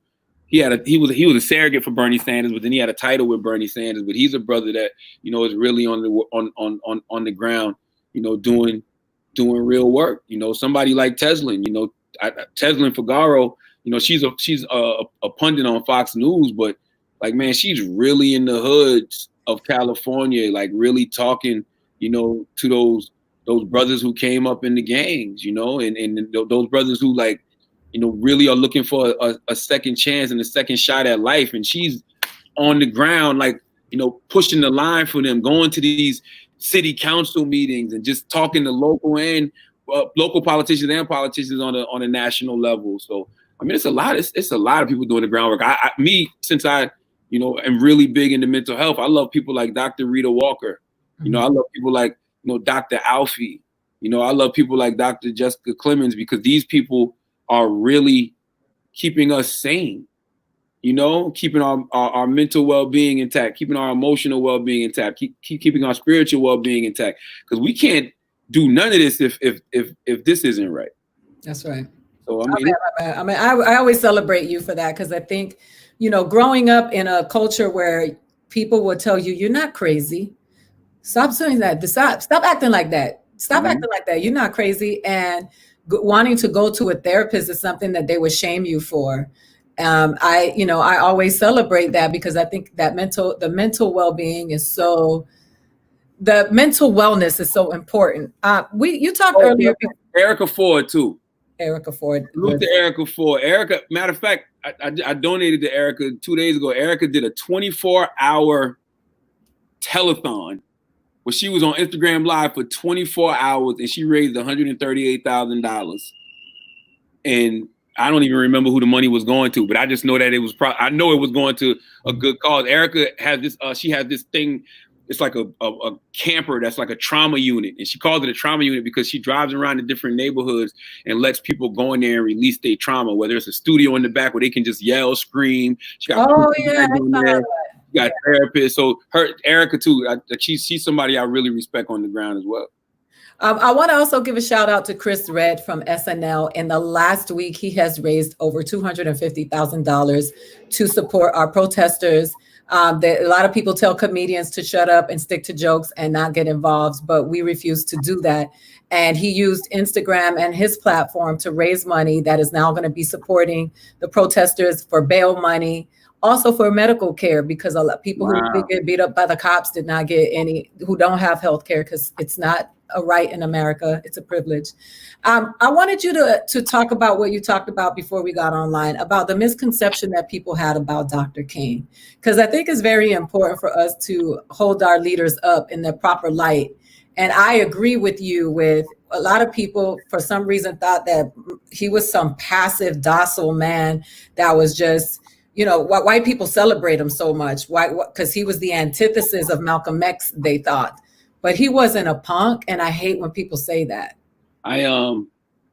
surrogate for Bernie Sanders, but then he had a title with Bernie Sanders. But he's a brother that is really on the ground, doing real work. Somebody like Teslin, Teslin Figaro, she's a pundit on Fox News, but like, man, she's really in the hoods of California, like really talking, to those brothers who came up in the gangs, and those brothers who like, really are looking for a second chance and a second shot at life. And she's on the ground, like, pushing the line for them, going to these city council meetings and just talking to local politicians and politicians on a national level. So, I mean, it's a lot of people doing the groundwork. Since I am really big into mental health, I love people like Dr. Rita Walker. I love people like, Dr. Alfie. I love people like Dr. Jessica Clemens, because these people are really keeping us sane, keeping our mental well-being intact, keeping our emotional well-being intact, keeping our spiritual well-being intact. Because we can't do none of this if this isn't right. That's right. So I always celebrate you for that, because I think, growing up in a culture where people will tell you, you're not crazy. Stop doing that. Stop acting like that. Stop acting like that. You're not crazy. And wanting to go to a therapist is something that they would shame you for. I always celebrate that, because I think that the mental well-being is the mental wellness is so important. You talked earlier. Erica Ford too. Erica Ford. Salute to Erica Ford. Erica, matter of fact, I donated to Erica 2 days ago. Erica did a 24-hour telethon where she was on Instagram Live for 24 hours and she raised $138,000. And I don't even remember who the money was going to, but I just know that it was I know it was going to a good cause. Erica has this, she has this thing. It's like a camper that's like a trauma unit. And she calls it a trauma unit because she drives around to different neighborhoods and lets people go in there and release their trauma, whether it's a studio in the back where they can just yell, scream. She got got therapists. So Erica too, she's somebody I really respect on the ground as well. I want to also give a shout out to Chris Redd from SNL. In the last week, he has raised over $250,000 to support our protesters. A lot of people tell comedians to shut up and stick to jokes and not get involved, but we refuse to do that. And he used Instagram and his platform to raise money that is now going to be supporting the protesters for bail money, also for medical care, because a lot of people who get beat up by the cops did not get any, who don't have health care, because it's not a right in America. It's a privilege. I wanted you to talk about what you talked about before we got online, about the misconception that people had about Dr. King, because I think it's very important for us to hold our leaders up in the proper light. And I agree with you with a lot of people, for some reason, thought that he was some passive, docile man that was just, you know, white people celebrate him so much. Why? Because he was the antithesis of Malcolm X, they thought. But he wasn't a punk, and I hate when people say that.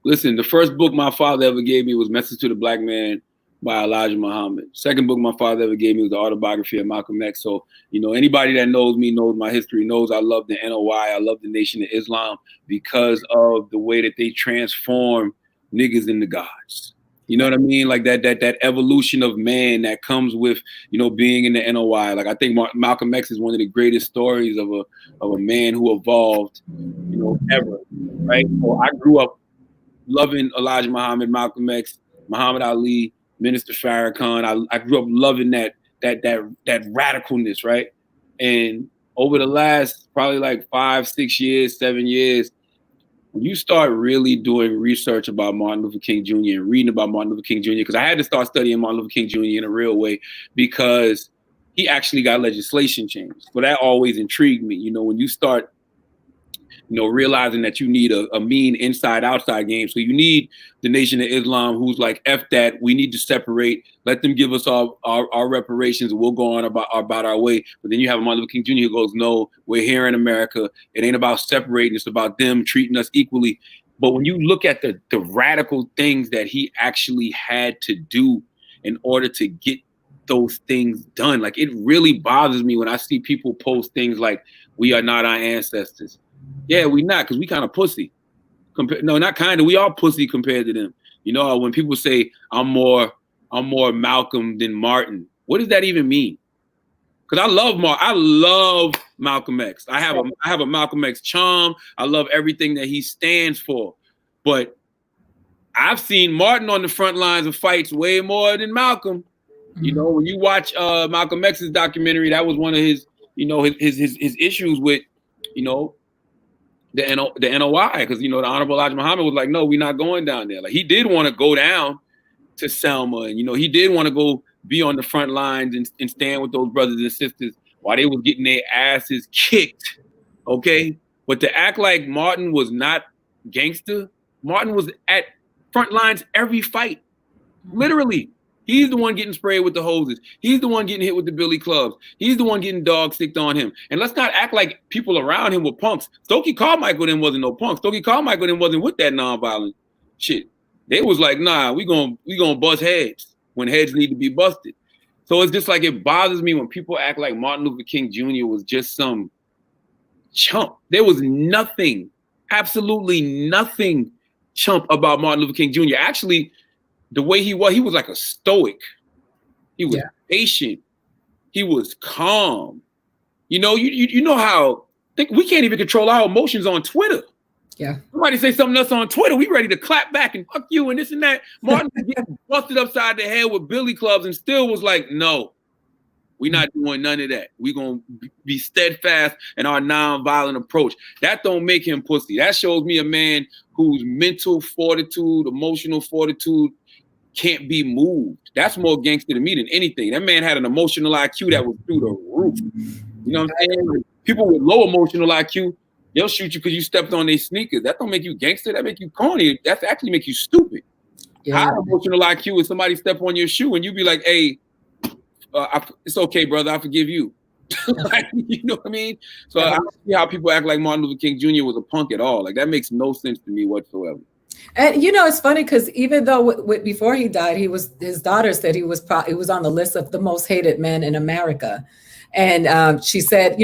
Listen, the first book my father ever gave me was Message to the Black Man by Elijah Muhammad. Second book my father ever gave me was the autobiography of Malcolm X. So, you know, anybody that knows me, knows my history, knows I love the NOI, I love the Nation of Islam because of the way that they transform niggas into gods. You know what I mean? Like that evolution of man that comes with, you know, being in the NOI. Like I think Malcolm X is one of the greatest stories of a man who evolved, you know, ever. Right? So I grew up loving Elijah Muhammad, Malcolm X, Muhammad Ali, Minister Farrakhan. I grew up loving that radicalness, right? And over the last probably like 5, 6 years, 7 years, when you start really doing research about Martin Luther King Jr. and reading about Martin Luther King Jr., because I had to start studying Martin Luther King Jr. in a real way because he actually got legislation changed. But that always intrigued me. You know, when you start, you know, realizing that you need a mean inside-outside game. So you need the Nation of Islam who's like, F that, we need to separate, let them give us our reparations, and we'll go on about our way. But then you have Martin Luther King Jr. who goes, no, we're here in America. It ain't about separating, it's about them treating us equally. But when you look at the radical things that he actually had to do in order to get those things done, like it really bothers me when I see people post things like, we are not our ancestors. Yeah, we not, because we kind of pussy. No, not kind of. We all pussy compared to them. You know, when people say I'm more Malcolm than Martin, what does that even mean? Because I love Malcolm X. I have a Malcolm X charm. I love everything that he stands for. But I've seen Martin on the front lines of fights way more than Malcolm. You know, when you watch Malcolm X's documentary, that was one of his, you know, his issues with, you know, the NOI, because, you know, the Honorable Elijah Muhammad was like, no, we're not going down there. Like, he did want to go down to Selma, and, you know, he did want to go be on the front lines and stand with those brothers and sisters while they was getting their asses kicked, okay? But to act like Martin was not gangster, Martin was at front lines every fight, literally. He's the one getting sprayed with the hoses. He's the one getting hit with the billy clubs. He's the one getting dog sticked on him. And let's not act like people around him were punks. Stokely Carmichael then wasn't no punk. Stokely Carmichael then wasn't with that nonviolent shit. They was like, nah, we gonna bust heads when heads need to be busted. So it's just like, it bothers me when people act like Martin Luther King Jr. was just some chump. There was nothing, absolutely nothing chump about Martin Luther King Jr. Actually, the way he was like a stoic. He was patient. He was calm. You know, you know how we can't even control our emotions on Twitter. Yeah. Somebody say something else on Twitter, we ready to clap back and fuck you and this and that. Martin was getting busted upside the head with billy clubs and still was like, no, we're not doing none of that. We're going to be steadfast in our nonviolent approach. That don't make him pussy. That shows me a man whose mental fortitude, emotional fortitude can't be moved. That's more gangster to me than anything. That man had an emotional IQ that was through the roof. You know what I'm saying? Like, people with low emotional IQ, they'll shoot you because you stepped on their sneakers. That don't make you gangster. That make you corny. That actually make you stupid. Yeah. High emotional IQ is somebody step on your shoe and you be like, hey, it's okay, brother. I forgive you. Like, you know what I mean? So I don't see how people act like Martin Luther King Jr. was a punk at all. Like, that makes no sense to me whatsoever. And you know, it's funny because even though before he died, his daughter said he was on the list of the most hated men in America, and she said,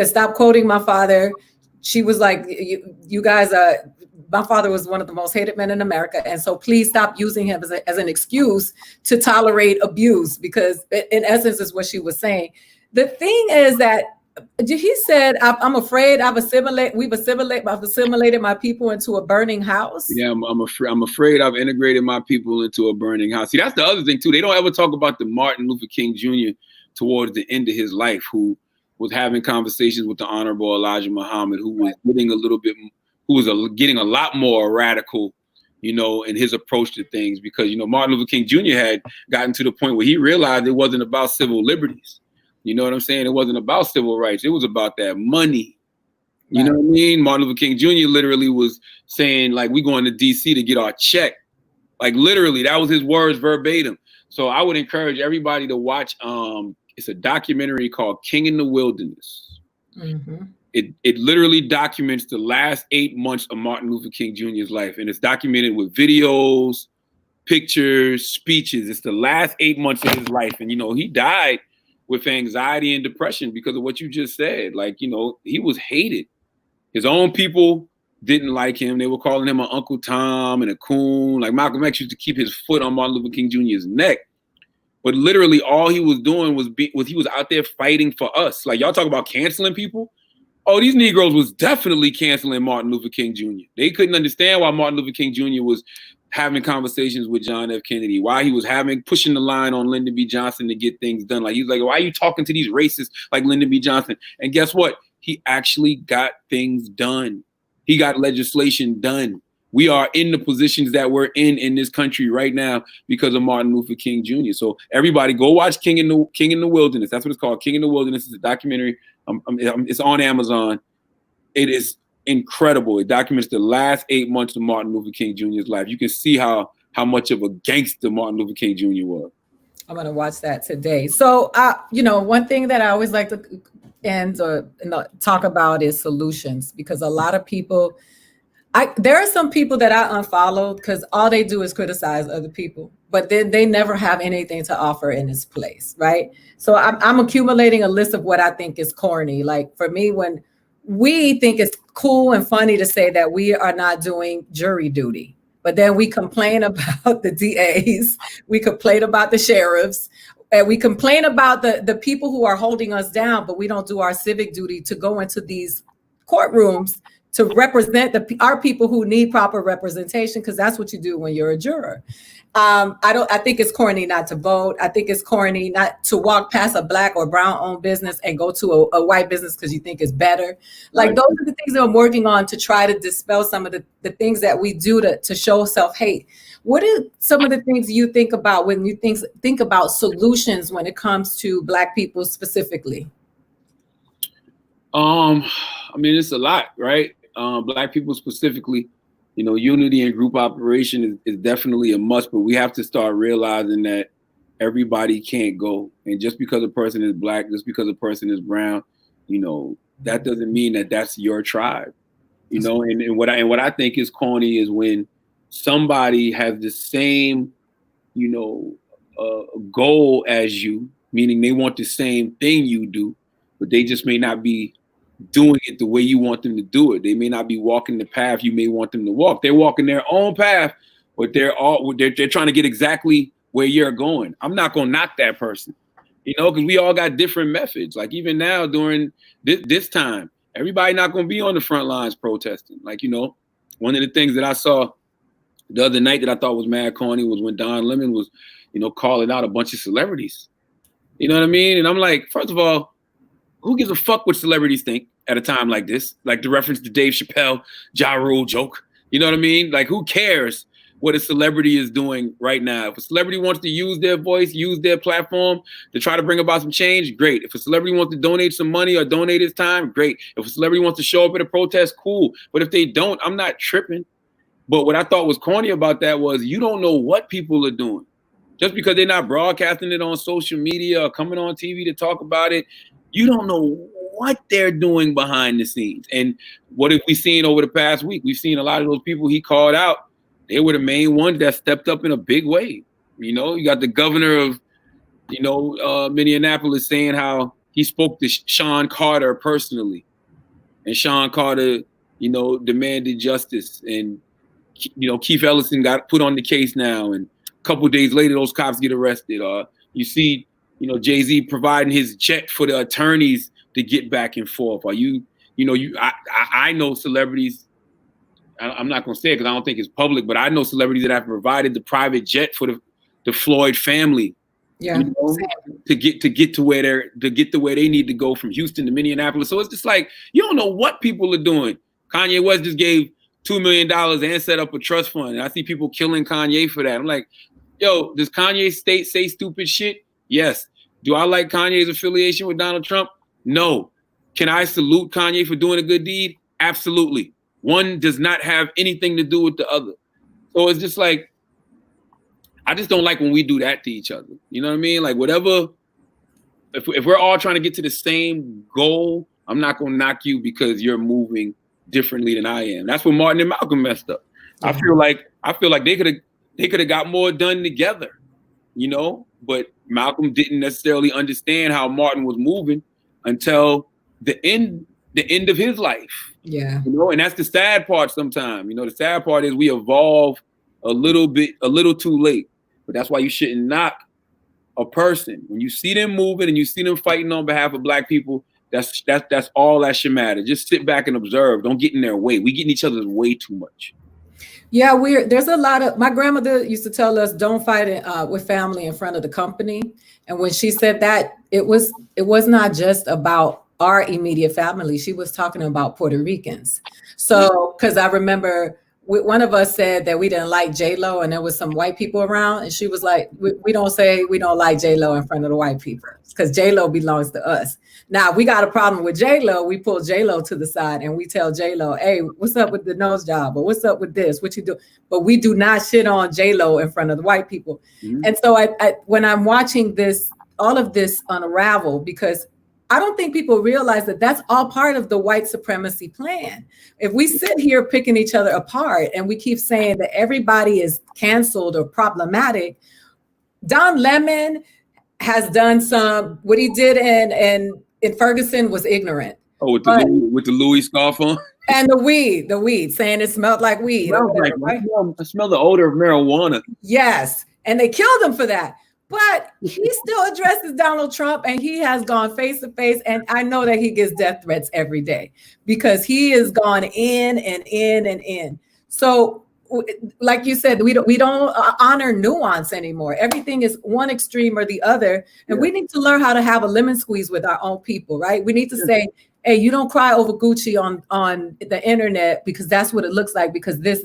stop quoting my father. She was like, you guys my father was one of the most hated men in America, and so please stop using him as an excuse to tolerate abuse, because in essence is what she was saying. The thing is that He said, I'm afraid I've assimilated my people into a burning house. Yeah, I'm afraid I've integrated my people into a burning house. See, that's the other thing too. They don't ever talk about the Martin Luther King Jr. towards the end of his life, who was having conversations with the Honorable Elijah Muhammad, who was getting a lot more radical, in his approach to things, because Martin Luther King Jr. had gotten to the point where he realized it wasn't about civil liberties. You know what I'm saying? It wasn't about civil rights. It was about that money. You know what I mean? Martin Luther King Jr. literally was saying, like, we going to DC to get our check. Like, literally, that was his words verbatim. So I would encourage everybody to watch. It's a documentary called King in the Wilderness. Mm-hmm. It literally documents the last 8 months of Martin Luther King Jr.'s life. And it's documented with videos, pictures, speeches. It's the last 8 months of his life. And, he died with anxiety and depression because of what you just said. Like, he was hated. His own people didn't like him. They were calling him an Uncle Tom and a coon. Like, Malcolm X used to keep his foot on Martin Luther King Jr.'s neck. But literally all he was doing was he was out there fighting for us. Like, y'all talk about canceling people. Oh, these Negroes was definitely canceling Martin Luther King Jr. They couldn't understand why Martin Luther King Jr. was having conversations with John F. Kennedy, why he was pushing the line on Lyndon B. Johnson to get things done. Like, he was like, why are you talking to these racists like Lyndon B. Johnson? And guess what? He actually got things done. He got legislation done. We are in the positions that we're in this country right now because of Martin Luther King Jr. So everybody go watch King in the Wilderness. That's what it's called. King in the Wilderness is a documentary. It's on Amazon. It is incredible. It documents the last 8 months of Martin Luther King Jr.'s life. You can see how much of a gangster Martin Luther King Jr. was. I'm going to watch that today. So, one thing that I always like to talk about is solutions, because a lot of people, there are some people that I unfollowed because all they do is criticize other people, but then they never have anything to offer in this place, right? So I'm accumulating a list of what I think is corny. Like, for me, when we think it's cool and funny to say that we are not doing jury duty, but then we complain about the DAs, we complain about the sheriffs, and we complain about the people who are holding us down, but we don't do our civic duty to go into these courtrooms to represent our people who need proper representation, because that's what you do when you're a juror. I think it's corny not to vote. I think it's corny not to walk past a Black or brown owned business and go to a white business because you think it's better. Like, right. Those are the things that I'm working on to try to dispel some of the things that we do to show self-hate. What are some of the things you think about when you think about solutions when it comes to Black people specifically? It's a lot, right? Black people specifically, unity and group operation is definitely a must, but we have to start realizing that everybody can't go. And just because a person is Black, just because a person is brown, that doesn't mean that that's your tribe, and what I think is corny is when somebody has the same, goal as you, meaning they want the same thing you do, but they just may not be doing it the way you want them to do it. They may not be walking the path you may want them to walk. They're walking their own path, but they're trying to get exactly where you're going. I'm not going to knock that person, because we all got different methods. Like, even now during this time, everybody not going to be on the front lines protesting. Like, one of the things that I saw the other night that I thought was mad corny was when Don Lemon was, calling out a bunch of celebrities. You know what I mean? And I'm like, first of all, who gives a fuck what celebrities think at a time like this? Like the reference to Dave Chappelle, Ja Rule joke. You know what I mean? Like, who cares what a celebrity is doing right now? If a celebrity wants to use their voice, use their platform to try to bring about some change, great. If a celebrity wants to donate some money or donate his time, great. If a celebrity wants to show up at a protest, cool. But if they don't, I'm not tripping. But what I thought was corny about that was you don't know what people are doing. Just because they're not broadcasting it on social media or coming on TV to talk about it, you don't know what they're doing behind the scenes. And what have we seen over the past week? We've seen a lot of those people he called out. They were the main ones that stepped up in a big way. You got the governor of, Minneapolis saying how he spoke to Sean Carter personally. And Sean Carter, demanded justice. And, Keith Ellison got put on the case now. And a couple of days later, those cops get arrested. You see, Jay-Z providing his check for the attorneys to get back and forth? Are you, I know celebrities. I'm not going to say it because I don't think it's public, but I know celebrities that have provided the private jet for the Floyd family. Yeah. To get to where they need to go from Houston to Minneapolis. So it's just like, you don't know what people are doing. Kanye West just gave $2 million and set up a trust fund. And I see people killing Kanye for that. I'm like, yo, does Kanye state say stupid shit? Yes. Do I like Kanye's affiliation with Donald Trump? No. Can I salute Kanye for doing a good deed? Absolutely. One does not have anything to do with the other. So it's just like, I just don't like when we do that to each other. You know what I mean? Like whatever, if we're all trying to get to the same goal, I'm not going to knock you because you're moving differently than I am. That's where Martin and Malcolm messed up. Yeah. I feel like they could have got more done together, but Malcolm didn't necessarily understand how Martin was moving until the end of his life. Yeah. And that's the sad part sometimes. The sad part is we evolve a little too late. But that's why you shouldn't knock a person. When you see them moving and you see them fighting on behalf of Black people, that's all that should matter. Just sit back and observe. Don't get in their way. We get in each other's way too much. Yeah, there's a lot of, my grandmother used to tell us, don't fight with family in front of the company. And when she said that, it was not just about our immediate family. She was talking about Puerto Ricans. So, because I remember one of us said that we didn't like J-Lo and there was some white people around, and she was like, we don't say we don't like J-Lo in front of the white people because J-Lo belongs to us. Now we got a problem with J-Lo. We pull J-Lo to the side and we tell J-Lo, hey, what's up with the nose job? Or what's up with this? What you do? But we do not shit on J-Lo in front of the white people. Mm-hmm. And so I when I'm watching all of this unravel, because I don't think people realize that that's all part of the white supremacy plan. If we sit here picking each other apart and we keep saying that everybody is canceled or problematic, Don Lemon has done what he did in Ferguson was ignorant. Oh, with the Louis scarf on? And the weed, saying it smelled like weed. Right? I smell the odor of marijuana. Yes, and they killed him for that. But he still addresses Donald Trump, and he has gone face to face. And I know that he gets death threats every day because he has gone in and in and in. So, like you said, we don't honor nuance anymore. Everything is one extreme or the other, and we need to learn how to have a lemon squeeze with our own people, right? We need to say, hey, you don't cry over Gucci on the internet because that's what it looks like, because this.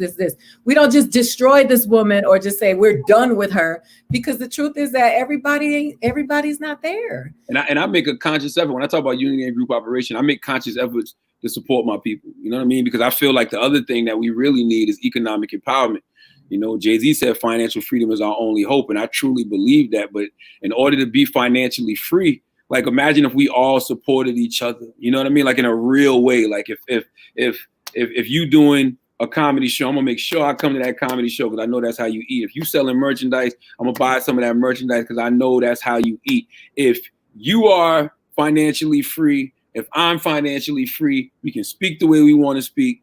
We don't just destroy this woman or just say we're done with her, because the truth is that everybody's not there. And I make a conscious effort. When I talk about unity and group operation, I make conscious efforts to support my people. You know what I mean? Because I feel like the other thing that we really need is economic empowerment. Jay-Z said financial freedom is our only hope. And I truly believe that. But in order to be financially free, like imagine if we all supported each other, you know what I mean? Like in a real way. Like if you doing a comedy show, I'm gonna make sure I come to that comedy show because I know that's how you eat. If you selling merchandise, I'm gonna buy some of that merchandise because I know that's how you eat. If you are financially free, if I'm financially free, we can speak the way we want to speak.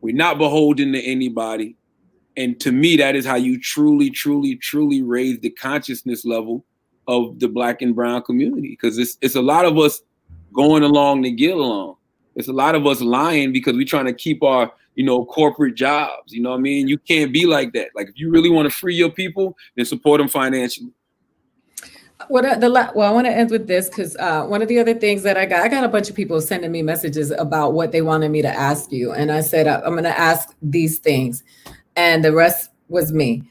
We're not beholden to anybody. And to me, that is how you truly, truly, truly raise the consciousness level of the Black and brown community, because it's a lot of us going along to get along. It's a lot of us lying because we're trying to keep our corporate jobs. You know what I mean? You can't be like that. Like if you really want to free your people, then support them financially. Well, I want to end with this because one of the other things that I got a bunch of people sending me messages about what they wanted me to ask you, and I said I'm going to ask these things, and the rest was me.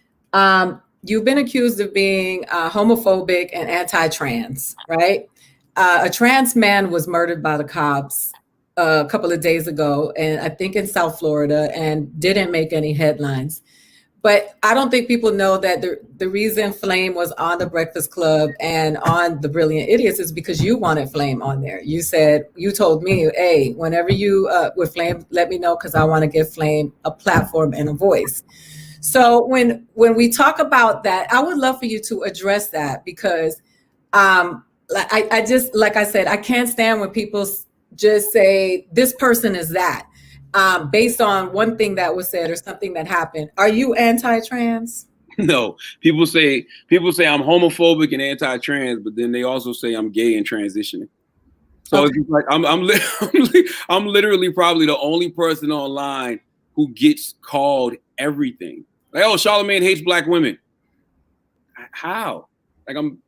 You've been accused of being homophobic and anti-trans, right? A trans man was murdered by the cops a couple of days ago, and I think in South Florida, and didn't make any headlines. But I don't think people know that the reason Flame was on the Breakfast Club and on the Brilliant Idiots is because you wanted Flame on there. You told me, hey, whenever you with Flame, let me know because I want to give Flame a platform and a voice. So when we talk about that, I would love for you to address that, because I just, like I said, I can't stand when people just say this person is that based on one thing that was said or something that happened. Are you anti-trans? No, people say I'm homophobic and anti-trans, but then they also say I'm gay and transitioning. So it's just like I'm literally probably the only person online who gets called everything. Like, oh, Charlamagne hates black women. How? Like I'm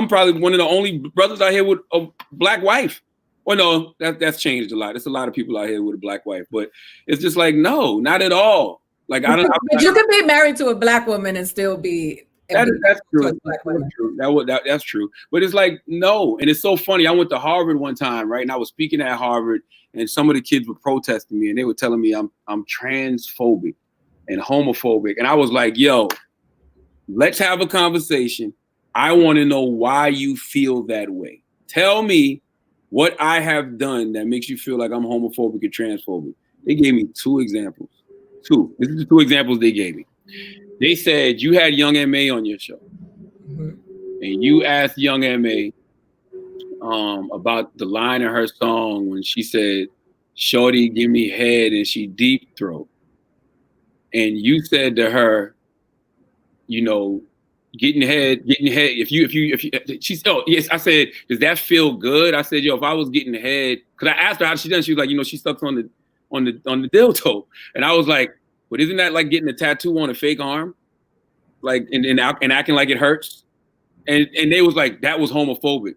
probably one of the only brothers out here with a black wife. Well, no, that's changed a lot. There's a lot of people out here with a black wife, but it's just like, no, not at all. Like I don't. But you can be married to a black woman and still be. That's true. That's true. But it's like, no. And it's so funny. I went to Harvard one time, right? And I was speaking at Harvard, and some of the kids were protesting me, and they were telling me I'm transphobic and homophobic. And I was like, yo, let's have a conversation. I want to know why you feel that way. Tell me what I have done that makes you feel like I'm homophobic or transphobic. They gave me 2 examples. This is the 2 examples they gave me. They said you had Young M.A. on your show, and you asked Young M.A. About the line in her song when she said, "Shorty, give me head," and she deep throat. And you said to her, you know, getting head. If you, she's, oh yes, I said, does that feel good? I said, yo, if I was getting head, because I asked her how she done. She was like, you know, she sucks on the dildo, and I was like, but isn't that like getting a tattoo on a fake arm, like and acting like it hurts? And they was like, that was homophobic.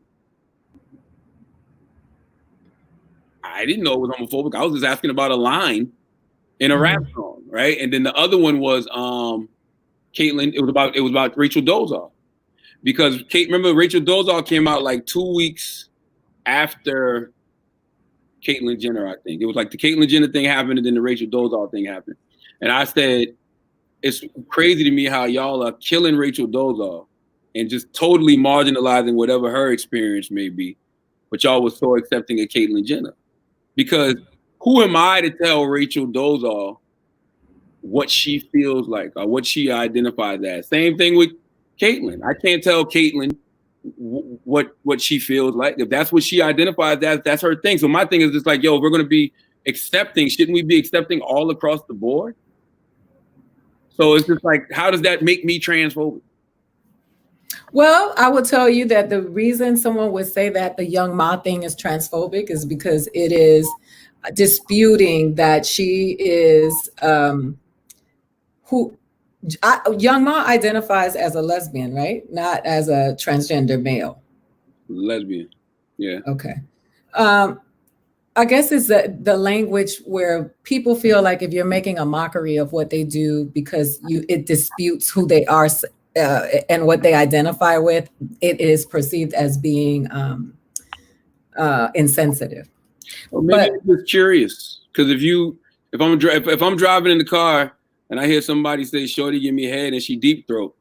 I didn't know it was homophobic. I was just asking about a line in a rap song, right? And then the other one was Caitlyn. It was about Rachel Dolezal, because remember Rachel Dolezal came out like 2 weeks after Caitlyn Jenner. I think it was like the Caitlyn Jenner thing happened, and then the Rachel Dolezal thing happened. And I said, it's crazy to me how y'all are killing Rachel Dolezal and just totally marginalizing whatever her experience may be, but y'all was so accepting of Caitlyn Jenner. Because who am I to tell Rachel Dolezal what she feels like or what she identifies as? Same thing with Caitlyn. I can't tell Caitlyn what she feels like. If that's what she identifies as, that's her thing. So my thing is just like, yo, if we're going to be accepting, shouldn't we be accepting all across the board? So it's just like, how does that make me transphobic? Well, I will tell you that the reason someone would say that the Young Ma thing is transphobic is because it is disputing that she is Young Ma identifies as a lesbian, right? Not as a transgender male. Lesbian, yeah. Okay. I guess it's the language where people feel like if you're making a mockery of what they do because it disputes who they are and what they identify with, it is perceived as being insensitive. Well, maybe I'm just curious, because if I'm driving in the car and I hear somebody say, "Shorty, give me head," and she deep throat,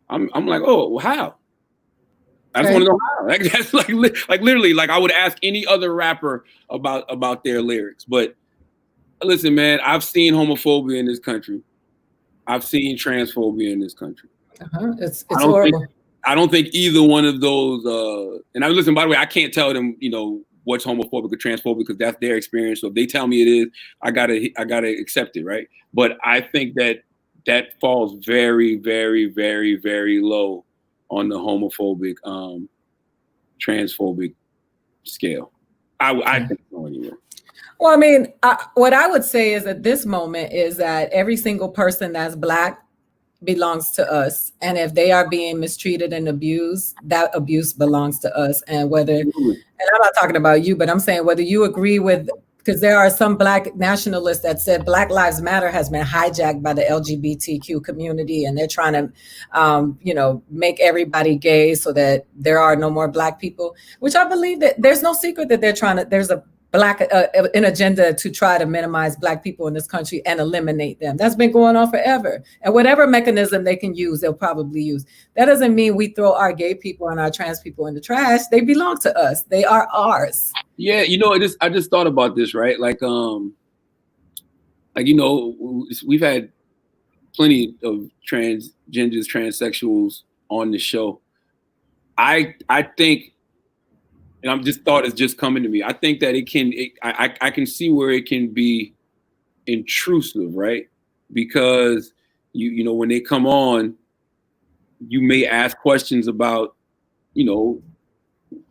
I'm like, oh, well, how? I just want to know how. Like, that's like literally, like I would ask any other rapper about their lyrics. But listen, man, I've seen homophobia in this country. I've seen transphobia in this country. It's horrible. I don't think either one of those. And I listen. By the way, I can't tell them, what's homophobic or transphobic because that's their experience. So if they tell me it is, I gotta accept it, right? But I think that falls very, very, very, very low on the homophobic, transphobic scale. I think so anyway. Well, I mean, what I would say is at this moment is that every single person that's Black belongs to us. And if they are being mistreated and abused, that abuse belongs to us. And and I'm not talking about you, but I'm saying whether you agree with, because there are some Black nationalists that said Black Lives Matter has been hijacked by the LGBTQ community, and they're trying to, make everybody gay so that there are no more Black people, which I believe that there's no secret that there's a an agenda to try to minimize Black people in this country and eliminate them. That's been going on forever. And whatever mechanism they can use, they'll probably use. That doesn't mean we throw our gay people and our trans people in the trash. They belong to us. They are ours. Yeah, I just thought about this, right? We've had plenty of transgenders, transsexuals on the show. I think, and I'm just thought it's just coming to me. I think that I can see where it can be intrusive, right? Because when they come on, you may ask questions about,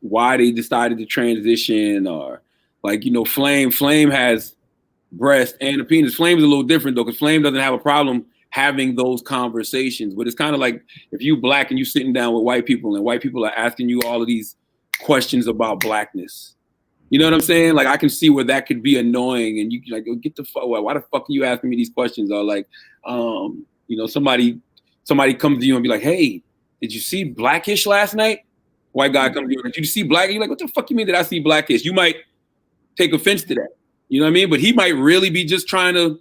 why they decided to transition, or like, you know, Flame has breast and a penis. Flame is a little different though, because Flame doesn't have a problem having those conversations. But it's kind of like if you black and you sitting down with white people and white people are asking you all of these questions about blackness. You know what I'm saying? Like, I can see where that could be annoying, and you like, oh, get the fuck. Why the fuck are you asking me these questions? Or like, you know, somebody comes to you and be like, hey, did you see Blackish last night? White guy comes to you, did you see Black? You're like, what the fuck you mean did I see Blackish? You might take offense to that. You know what I mean? But he might really be just trying to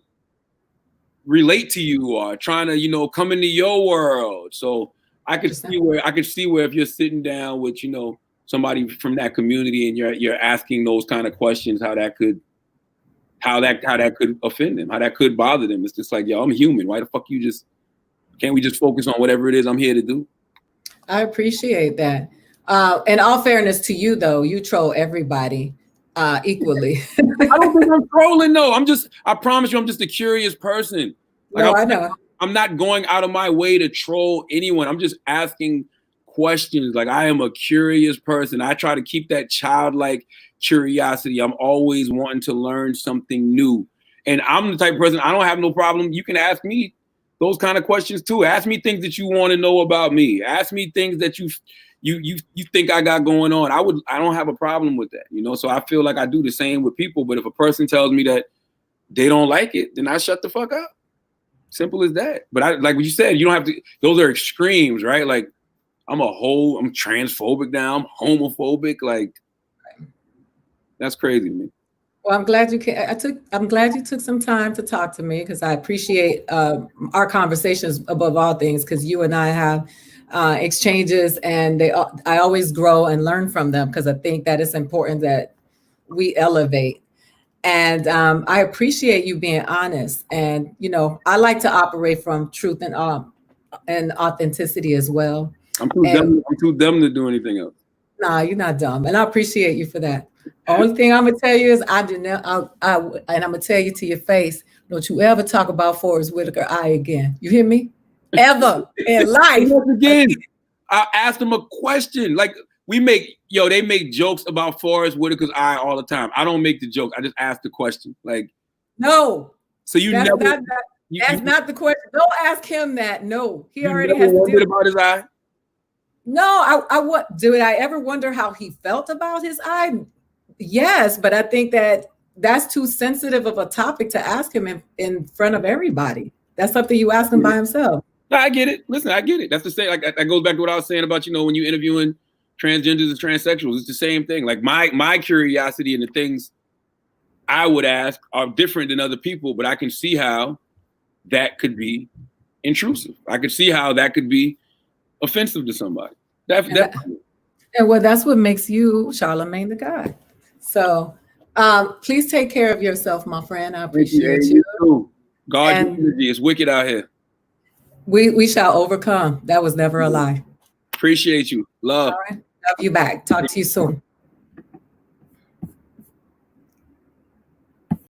relate to you or trying to, you know, come into your world. So I could see where if you're sitting down with, you know, somebody from that community and you're asking those kind of questions, how that could offend them, how that could bother them. It's just like, yo, I'm human. Why the fuck can't we just focus on whatever it is I'm here to do? I appreciate that. In all fairness to you, though, you troll everybody equally. I don't think I'm trolling, no. I promise you, I'm just a curious person. Like, no, I know. I'm not going out of my way to troll anyone. I'm just asking questions. Like, I am a curious person. I try to keep that childlike curiosity. I'm always wanting to learn something new. And I'm the type of person, I don't have no problem. You can ask me those kind of questions too. Ask me things that you want to know about me. Ask me things that you think I got going on. I don't have a problem with that, you know? So I feel like I do the same with people, but if a person tells me that they don't like it, then I shut the fuck up. Simple as that. But like what you said, you don't have to, those are extremes, right? Like, I'm transphobic now, I'm homophobic, like, that's crazy to me. Well, I'm glad you I'm glad you took some time to talk to me, because I appreciate our conversations above all things, because you and I have exchanges, and I always grow and learn from them, because I think that it's important that we elevate. And I appreciate you being honest. And, you know, I like to operate from truth and authenticity as well. I'm too dumb to do anything else. Nah, you're not dumb. And I appreciate you for that. Only thing I'm gonna tell you is and I'm gonna tell you to your face, don't you ever talk about Forrest Whitaker again. You hear me? Ever in life. Again, I asked him a question. Like, they make jokes about Forrest Whitaker's eye all the time. I don't make the joke. I just ask the question. Like, no. So that's not the question. Don't ask him that. No, he already has to do about his eye. No, did I ever wonder how he felt about his eye? Yes, but I think that's too sensitive of a topic to ask him in front of everybody. That's something you ask him by himself. No, I get it. Listen, I get it. That's the same. Like, that goes back to what I was saying about, you know, when you're interviewing transgenders and transsexuals, it's the same thing. Like, my curiosity and the things I would ask are different than other people, but I can see how that could be intrusive. I could see how that could be offensive to somebody. Definitely. And well, that's what makes you Charlamagne the God. So please take care of yourself, my friend. I appreciate you. Too. God, energy is wicked out here. We shall overcome. That was never a lie. Appreciate you. Love. All right. Love you back. Talk to you soon.